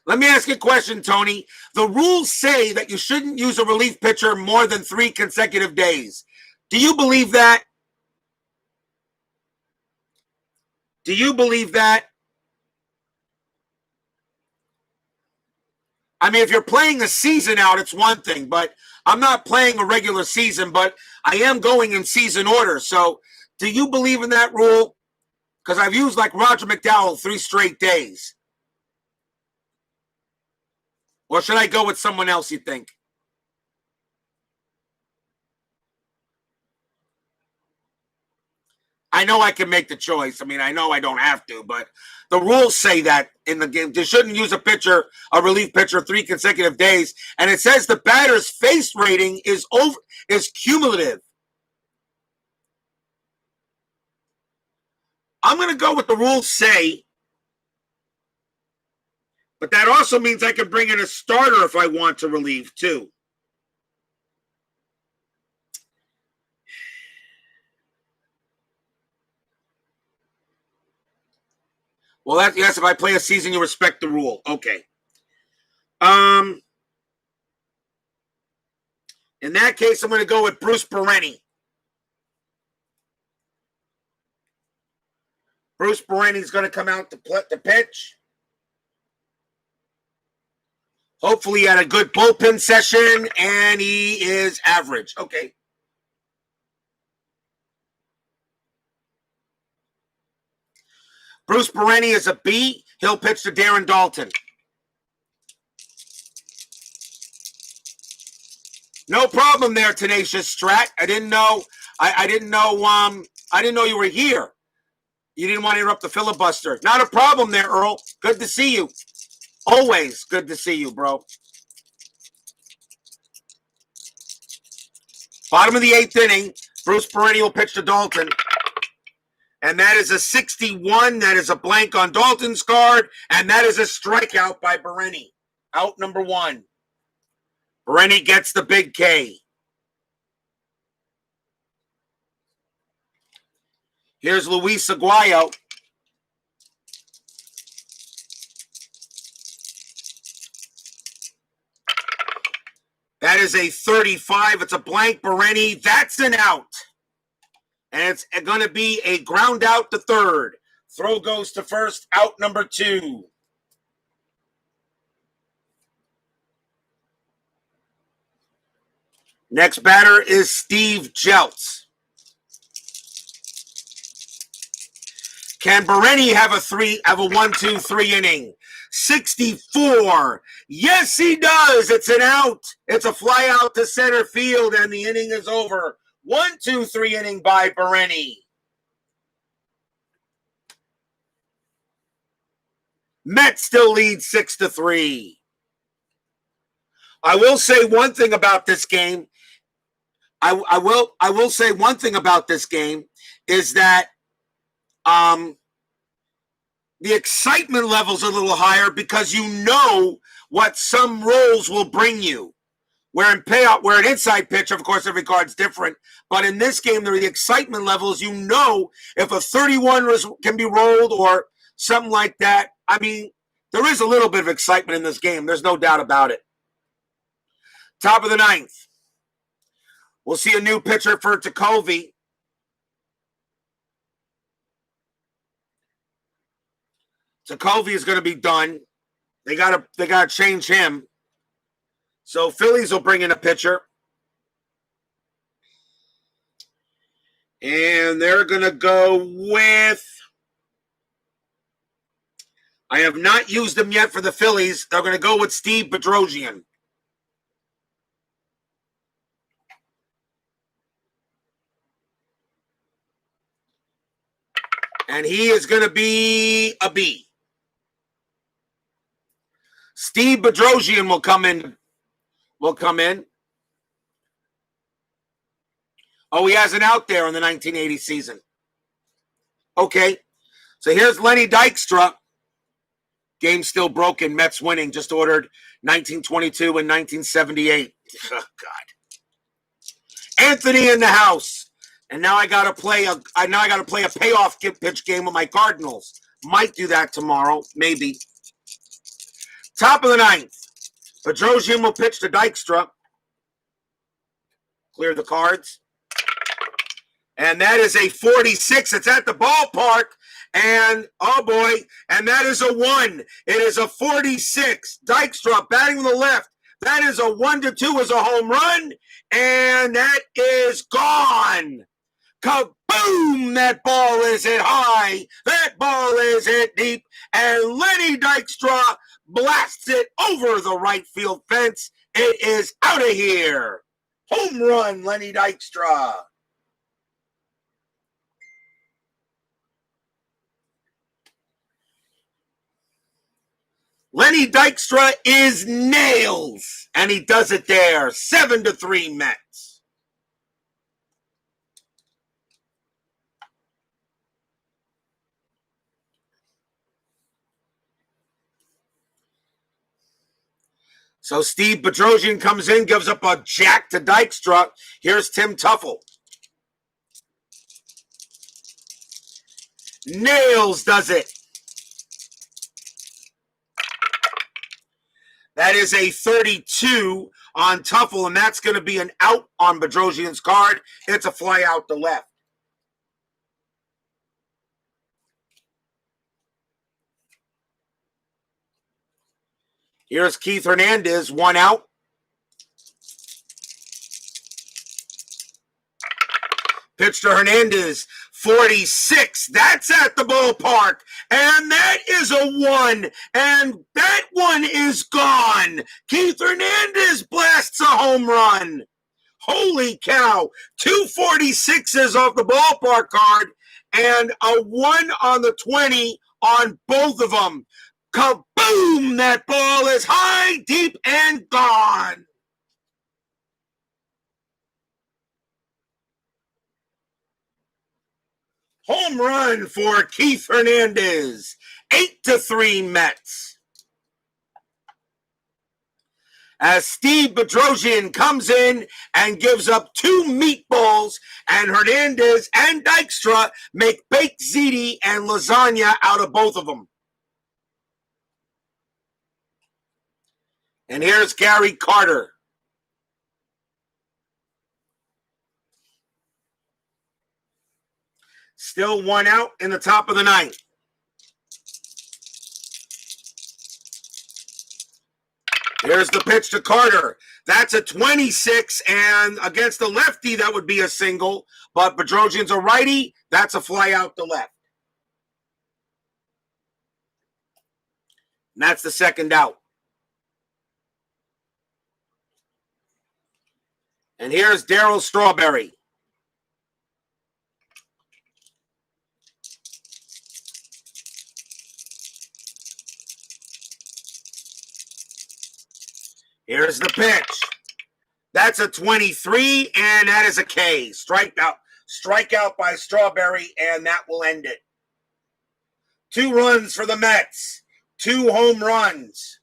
Let me ask you a question, Tony. The rules say that you shouldn't use a relief pitcher more than 3 consecutive days. Do you believe that? Do you believe that? I mean, if you're playing a season out, it's one thing, but I'm not playing a regular season, but I am going in season order. So do you believe in that rule? Because I've used like Roger McDowell 3 straight days. Or should I go with someone else, you think? I know I can make the choice. I mean, I know I don't have to, but the rules say that in the game. They shouldn't use a relief pitcher 3 consecutive days. And it says the batter's face rating is cumulative. I'm going to go with the rules say. But that also means I can bring in a starter if I want to relieve too. Well, yes, if I play a season, you respect the rule. Okay. In that case, I'm going to go with Bruce Bereni. Bruce Bereni's going to come out to pitch. Hopefully he had a good bullpen session, and he is average. Okay. Bruce Bereni is a B. He'll pitch to Darren Dalton. No problem there, Tenacious Strat. I didn't know. I didn't know you were here. You didn't want to interrupt the filibuster. Not a problem there, Earl. Good to see you. Always good to see you, bro. Bottom of the 8th inning, Bruce Perenni will pitch to Dalton. And that is a 61. That is a blank on Dalton's card. And that is a strikeout by Perenni. Out number 1. Perenni gets the big K. Here's Luis Aguayo. That is a 35. It's a blank. Perenni. That's an out. And it's going to be a ground out to third. Throw goes to first. Out number 2. Next batter is Steve Jeltz. Can Perenni have a 1-2-3 inning? 64. Yes, he does. It's an out. It's a fly out to center field, and the inning is over. 1-2-3 inning by Perenni. Mets still lead 6-3. I will say one thing about this game. I will say one thing about this game is that the excitement level's a little higher because you know what some roles will bring you. Where in Payoff, where an inside pitch, of course, every card's different. But in this game, the excitement levels, you know, if a 31 can be rolled or something like that. I mean, there is a little bit of excitement in this game. There's no doubt about it. Top of the 9th. We'll see a new pitcher for Takovi. Takovi is going to be done. They gotta change him. So Phillies will bring in a pitcher. And they're going to go with... I have not used them yet for the Phillies. They're going to go with Steve Bedrosian. And he is going to be a B. Steve Bedrosian will come in. Oh, he has an out there in the 1980 season. Okay. So here's Lenny Dykstra. Game still broken. Mets winning. Just ordered 1922 and 1978. Oh, God. Anthony in the house. And now I gotta play a payoff pitch game with my Cardinals. Might do that tomorrow, maybe. Top of the 9th. Bedrosian will pitch to Dykstra. Clear the cards. And that is a 46. It's at the ballpark. And, oh boy, and that is a 1. It is a 46. Dykstra batting from the left. That is a 1-2 as a home run. And that is gone. Kaboom! That ball is hit high. That ball is hit deep. And Lenny Dykstra blasts it over the right field fence. It is out of here. Home run, Lenny Dykstra. Lenny Dykstra is nails. And he does it there. 7-3 Mets. So Steve Bedrosian comes in, gives up a jack to Dykstra. Here's Tim Tuffle. Nails does it. That is a 32 on Tuffle, and that's going to be an out on Bedrosian's card. It's a fly out to left. Here's Keith Hernandez, 1 out. Pitch to Hernandez, 46. That's at the ballpark. And that is a 1. And that one is gone. Keith Hernandez blasts a home run. Holy cow. 2 46s off the ballpark card and a 1 on the 20 on both of them. Kaboom! That ball is high, deep, and gone. Home run for Keith Hernandez. 8-3 Mets. As Steve Bedrosian comes in and gives up 2 meatballs, and Hernandez and Dykstra make baked ziti and lasagna out of both of them. And here's Gary Carter. Still 1 out in the top of the 9th. Here's the pitch to Carter. That's a 26, and against the lefty, that would be a single. But Bedrosian's a righty. That's a fly out to left. And that's the 2nd out. And here's Darryl Strawberry. Here's the pitch. That's a 23, and that is a K. Strikeout by Strawberry, and that will end it. 2 runs for the Mets. 2 home runs.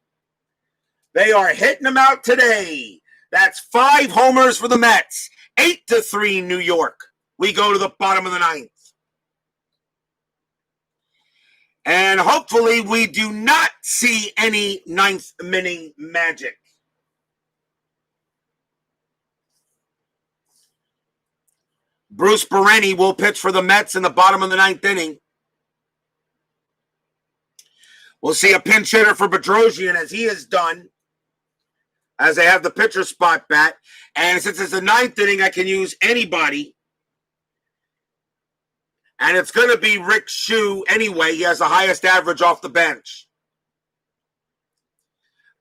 They are hitting them out today. That's 5 homers for the Mets. 8-3 New York. We go to the bottom of the 9th. And hopefully we do not see any 9th inning magic. Bruce Bereni will pitch for the Mets in the bottom of the 9th inning. We'll see a pinch hitter for Bedrosian, as he has done, as they have the pitcher spot bat. And since it's the 9th inning, I can use anybody. And it's going to be Rick Shue anyway. He has the highest average off the bench.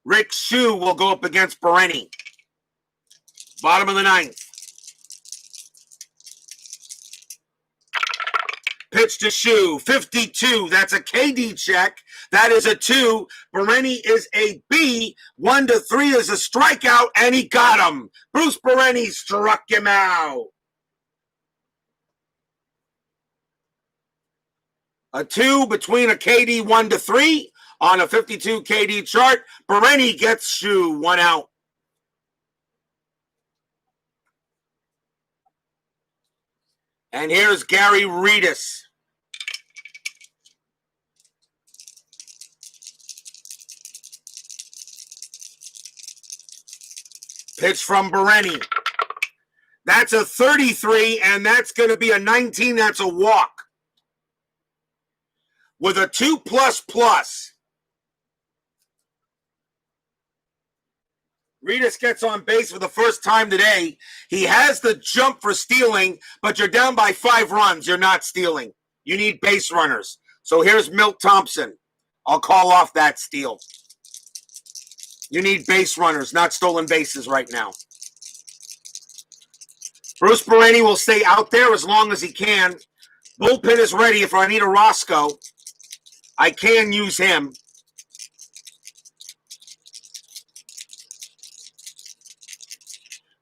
Rick Shue will go up against Bereni. Bottom of the 9th. Pitch to Shue, 52. That's a KD check. That is a 2. Bereni is a B. 1-3 is a strikeout, and he got him. Bruce Bereni struck him out. A 2 between a KD 1-3 on a 52 KD chart. Bereni gets Shue 1 out. And here's Gary Redus. Pitch from Bereni. That's a 33, and that's going to be a 19. That's a walk. With a 2++. Redus gets on base for the first time today. He has the jump for stealing, but you're down by 5 runs. You're not stealing. You need base runners. So here's Milt Thompson. I'll call off that steal. You need base runners, not stolen bases right now. Bruce Bereni will stay out there as long as he can. Bullpen is ready. If I need a Roscoe, I can use him.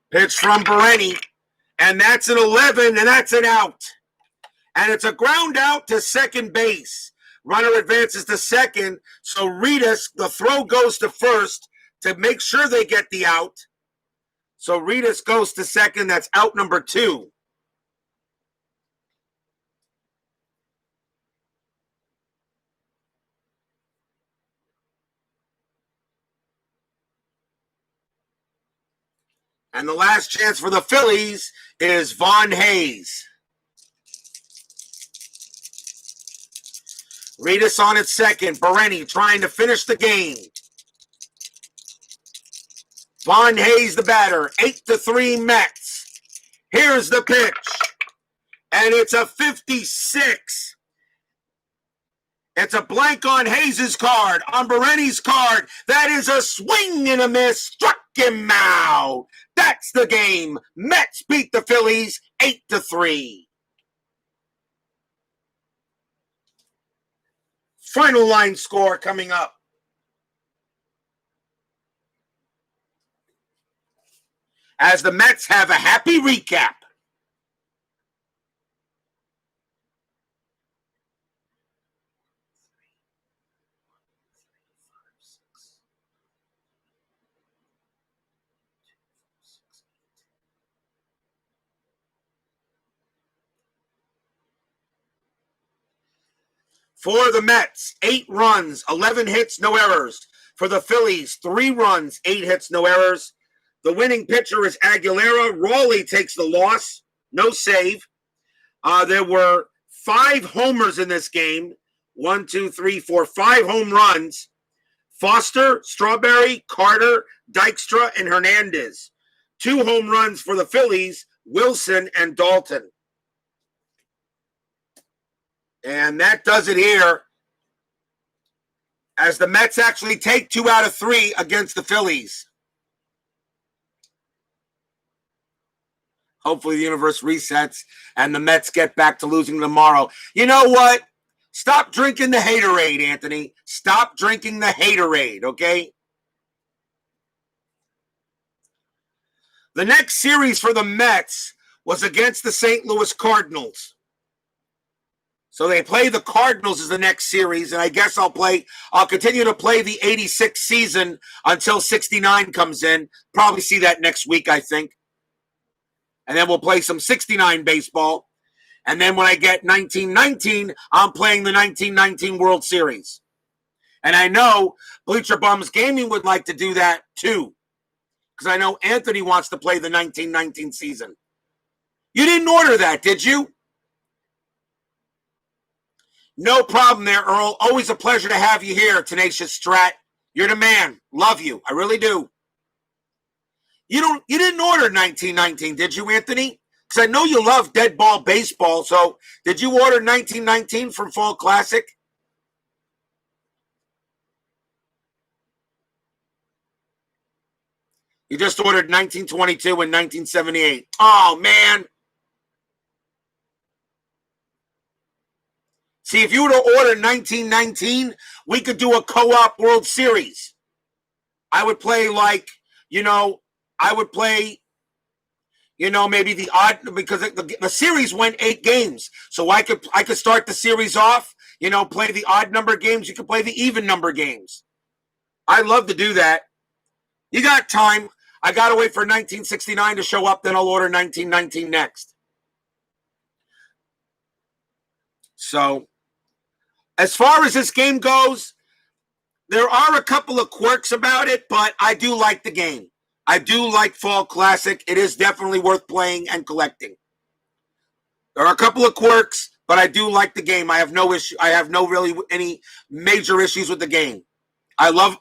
Pitch from Bereni, and that's an 11, and that's an out. And it's a ground out to second base. Runner advances to second, so Redus, the throw goes to first to make sure they get the out. So Redus goes to second. That's out number 2. And the last chance for the Phillies is Von Hayes. Redus on at second. Bereni trying to finish the game. Von Hayes the batter. 8-3 Mets. Here's the pitch. And it's a 56. It's a blank on Hayes' card. On Bereni's card, that is a swing and a miss. Struck him out. That's the game. Mets beat the Phillies 8-3. Final line score coming up. as the Mets have a happy recap. For the Mets, 8 runs, 11 hits, no errors. For the Phillies, 3 runs, 8 hits, no errors. The winning pitcher is Aguilera. Rawley takes the loss, no save. There were 5 homers in this game. 1, 2, 3, 4, 5 home runs. Foster, Strawberry, Carter, Dykstra, and Hernandez. 2 home runs for the Phillies, Wilson and Dalton. And that does it here, as the Mets actually take 2 out of 3 against the Phillies. Hopefully the universe resets and the Mets get back to losing tomorrow. You know what? Stop drinking the haterade, Anthony. Stop drinking the haterade, okay? The next series for the Mets was against the St. Louis Cardinals. So they play the Cardinals as the next series, and I guess I'll continue to play the 86 season until 69 comes in. Probably see that next week, I think. And then we'll play some 69 baseball. And then when I get 1919, I'm playing the 1919 World Series. And I know Bleacher Bums Gaming would like to do that too, because I know Anthony wants to play the 1919 season. You didn't order that, did you? No problem there, Earl. Always a pleasure to have you here, Tenacious Strat. You're the man. Love you. I really do. You didn't order 1919, did you, Anthony? Because I know you love dead ball baseball. So did you order 1919 from Fall Classic? You just ordered 1922 and 1978. Oh, man. See, if you were to order 1919, we could do a co-op World Series. I would play maybe the odd, because the series went 8 games. So I could start the series off, play the odd number games. You could play the even number games. I'd love to do that. You got time. I got to wait for 1969 to show up, then I'll order 1919 next. So, as far as this game goes, there are a couple of quirks about it, but I do like the game. I do like Fall Classic. It is definitely worth playing and collecting. There are a couple of quirks, but I do like the game. I have no issue. I have any major issues with the game. Right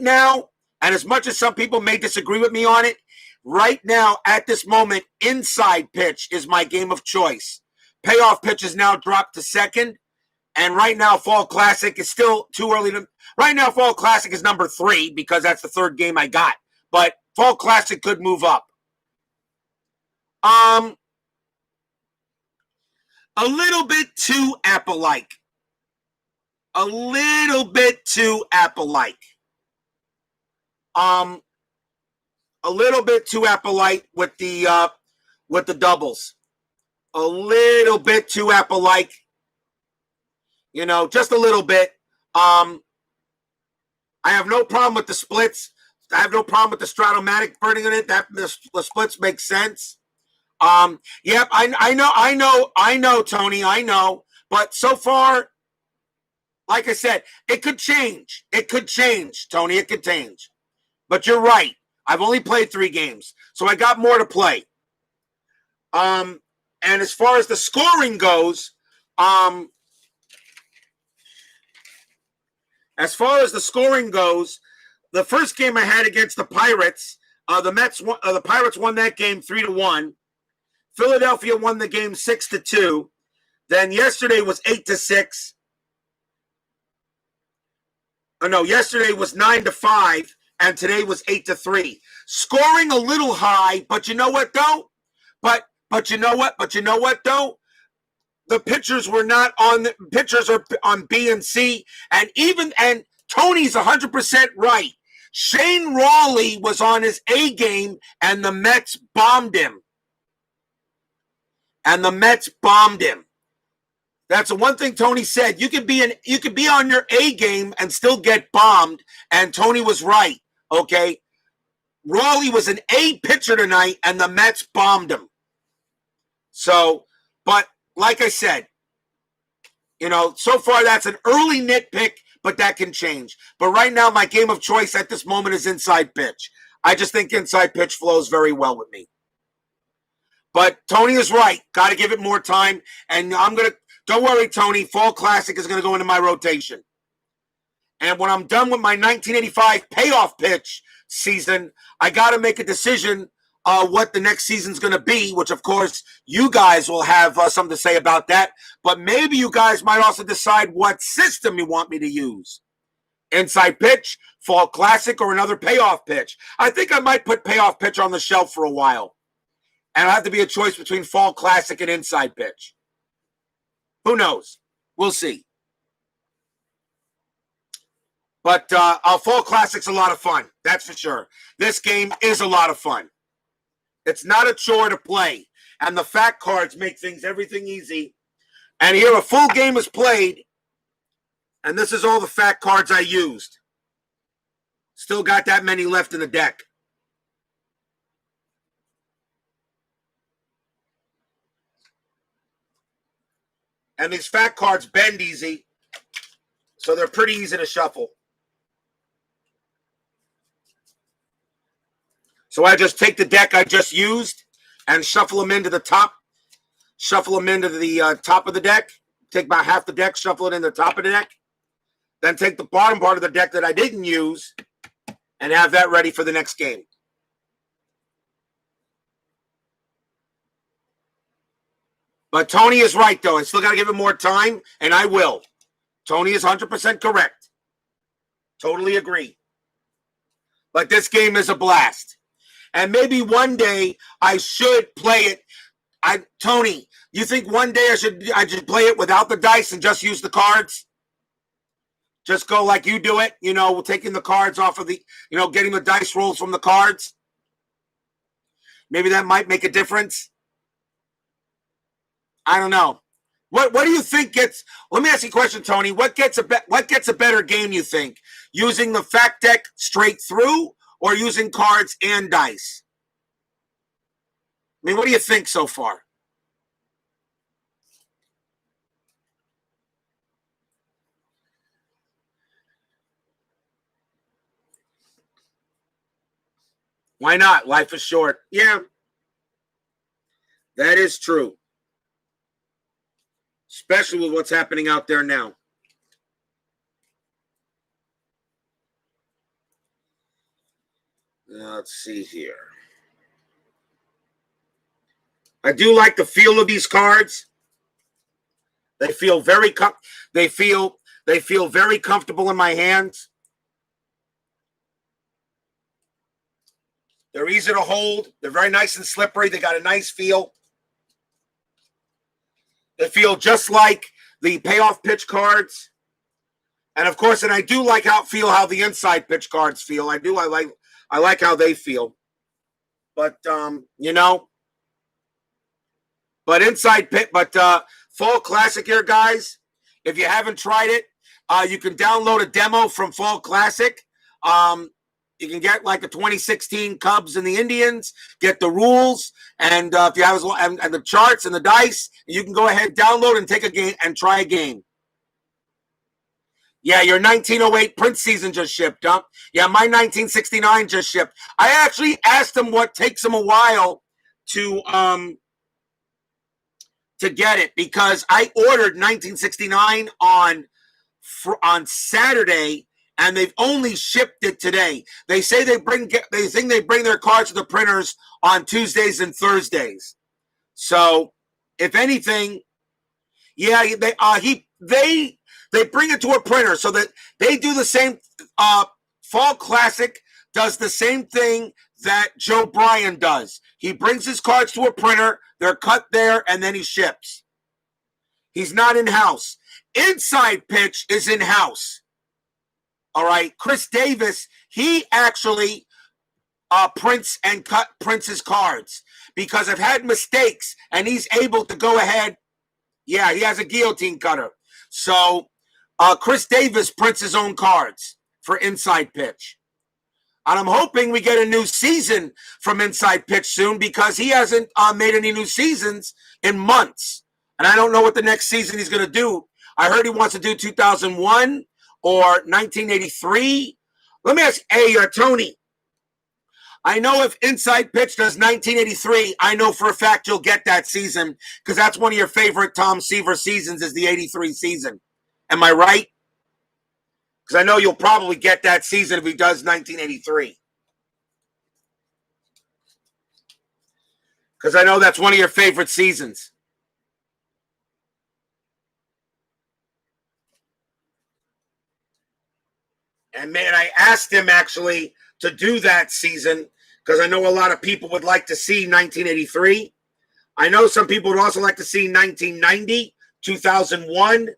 now, and as much as some people may disagree with me on it, right now, at this moment, inside pitch is my game of choice. Payoff pitch is now dropped to second. And right now, Fall Classic is still too early to... Right now, Fall Classic is number 3 because that's the 3rd game I got. But Fall Classic could move up. A little bit too Apple-like. A little bit too Apple-like. A little bit too Apple-like with the doubles. A little bit too Apple-like. Just a little bit. I have no problem with the splits. I have no problem with the Stratomatic burning in it. The splits make sense. Yep, I know, Tony, I know. But so far, like I said, it could change. It could change, Tony. It could change. But you're right. I've only played 3 games, so I got more to play. And as far as the scoring goes, the first game I had against the Pirates, the Pirates won that game 3-1. Philadelphia won the game 6-2. Then yesterday was 8-6. Oh no, yesterday was 9-5, and today was 8-3. Scoring a little high, but you know what though? But you know what though? The pitchers were not on. The pitchers are on B and C, and Tony's 100% right. Shane Rawley was on his A game, and the Mets bombed him. That's the one thing Tony said. You could be on your A game and still get bombed, and Tony was right. Okay, Rawley was an A pitcher tonight, and the Mets bombed him. So, but like I said, so far that's an early nitpick, but that can change. But right now, my game of choice at this moment is inside pitch. I just think inside pitch flows very well with me. But Tony is right. Got to give it more time. And don't worry, Tony, Fall Classic is going to go into my rotation. And when I'm done with my 1985 payoff pitch season, I got to make a decision what the next season's going to be, which, of course, you guys will have something to say about that. But maybe you guys might also decide what system you want me to use. Inside pitch, Fall Classic, or another payoff pitch. I think I might put payoff pitch on the shelf for a while. And it'll have to be a choice between Fall Classic and inside pitch. Who knows? We'll see. But Fall Classic's a lot of fun. That's for sure. This game is a lot of fun. It's not a chore to play. And the fact cards make everything easy. And here a full game is played. And this is all the fact cards I used. Still got that many left in the deck. And these fact cards bend easy. So they're pretty easy to shuffle. So I just take the deck I just used and shuffle them into the top. Shuffle them into the top of the deck. Take about half the deck, shuffle it in the top of the deck. Then take the bottom part of the deck that I didn't use and have that ready for the next game. But Tony is right, though. I still got to give it more time, and I will. Tony is 100% correct. Totally agree. But this game is a blast. And maybe one day I should play it. Tony, you think one day I should play it without the dice and just use the cards? Just go like you do it, taking the cards off of the, getting the dice rolls from the cards. Maybe that might make a difference. I don't know. What do you think let me ask you a question, Tony. What gets a better game, you think? Using the fact deck straight through or using cards and dice? I mean, what do you think so far? Why not? Life is short. Yeah, that is true. Especially with what's happening out there now. Let's see here. I do like the feel of these cards. They feel very very comfortable in my hands. They're easy to hold. They're very nice and slippery. They got a nice feel. They feel just like the payoff pitch cards. And of course, and I do like how the inside pitch cards feel. I like how they feel. But Fall Classic here, guys. If you haven't tried it, you can download a demo from Fall Classic. You can get like the 2016 Cubs and the Indians, get the rules, and if you have and the charts and the dice, you can go ahead, download, and take a game and try a game. Yeah, your 1908 Prince season just shipped, huh? Yeah, my 1969 just shipped. I actually asked him what takes him a while to get it, because I ordered 1969 on Saturday. And they've only shipped it today. They say they think they bring their cards to the printers on Tuesdays and Thursdays. So, if anything, yeah, they bring it to a printer so that they do the same. Fall Classic does the same thing that Joe Bryan does. He brings his cards to a printer, they're cut there, and then he ships. He's not in-house. Inside Pitch is in-house. All right. Chris Davis, he actually prints his cards because I've had mistakes and he's able to go ahead. Yeah, he has a guillotine cutter. So Chris Davis prints his own cards for Inside Pitch. And I'm hoping we get a new season from Inside Pitch soon because he hasn't made any new seasons in months. And I don't know what the next season he's going to do. I heard he wants to do 2001 or 1983. Let me ask, hey, Tony, I know if Inside Pitch does 1983, I know for a fact you'll get that season because that's one of your favorite Tom Seaver seasons is the 83 season. Am I right? Because I know you'll probably get that season if he does 1983. Because I know that's one of your favorite seasons. And man, I asked him actually to do that season because I know a lot of people would like to see 1983. I know some people would also like to see 1990, 2001.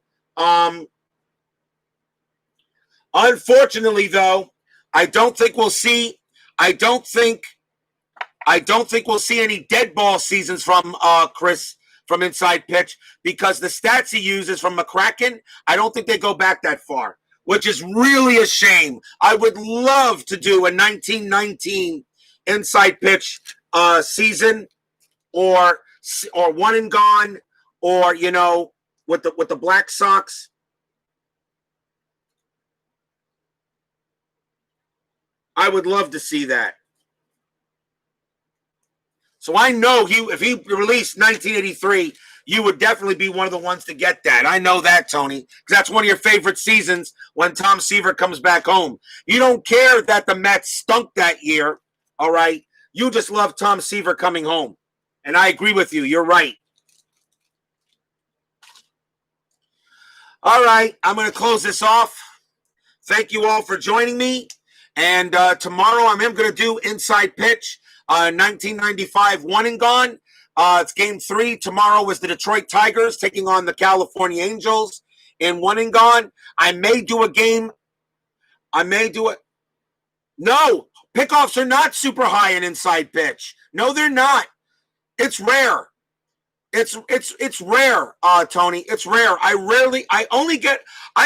Unfortunately, though, I don't think we'll see any dead ball seasons from Chris from Inside Pitch because the stats he uses from McCracken, I don't think they go back that far, which is really a shame. I would love to do a 1919 Inside Pitch season or one and gone or with the Black Sox. I would love to see that. So I know if he released 1983, you would definitely be one of the ones to get that. I know that, Tony, because that's one of your favorite seasons when Tom Seaver comes back home. You don't care that the Mets stunk that year, all right? You just love Tom Seaver coming home. And I agree with you. You're right. All right, I'm going to close this off. Thank you all for joining me. And tomorrow I'm going to do Inside Pitch, 1995 one and gone. It's game 3. Tomorrow is the Detroit Tigers taking on the California Angels in one and gone. I may do it. No, pickoffs are not super high in Inside Pitch. No, they're not. It's rare. It's rare, Tony. It's rare. I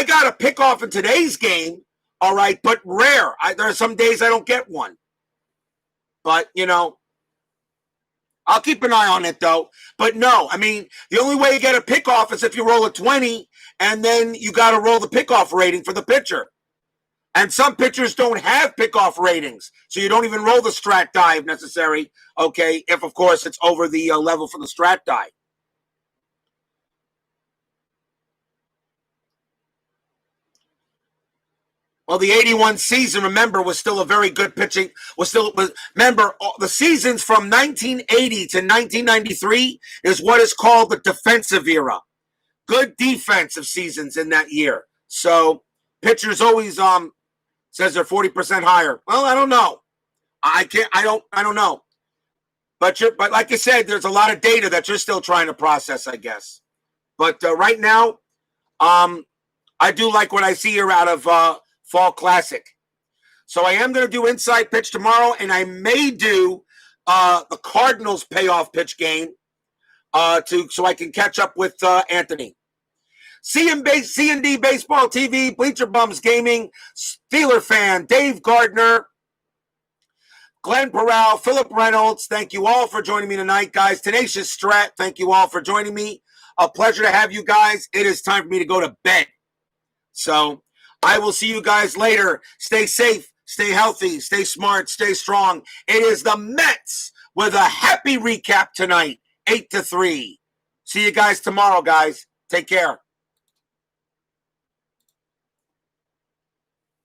got a pickoff in today's game. All right, but rare. There are some days I don't get one. But, I'll keep an eye on it, though. But no, I mean, the only way you get a pickoff is if you roll a 20, and then you got to roll the pickoff rating for the pitcher. And some pitchers don't have pickoff ratings, so you don't even roll the strat die if necessary, okay, if, of course, it's over the level for the strat die. Well, the 81 season, remember, was still a very good pitching. Remember, the seasons from 1980 to 1993 is what is called the defensive era. Good defensive seasons in that year. So pitchers always says they're 40% higher. Well, I don't know. I don't know. But like I said, there's a lot of data that you're still trying to process, I guess. But right now, I do like what I see here out of Fall Classic. So I am going to do Inside Pitch tomorrow, and I may do the Cardinals payoff pitch game so I can catch up with Anthony. C&D Baseball TV, Bleacher Bums Gaming, Steeler Fan, Dave Gardner, Glenn Peral, Philip Reynolds, thank you all for joining me tonight, guys. Tenacious Strat, thank you all for joining me. A pleasure to have you guys. It is time for me to go to bed. So I will see you guys later. Stay safe, stay healthy, stay smart, stay strong. It is the Mets with a happy recap tonight, 8-3. See you guys tomorrow, guys. Take care.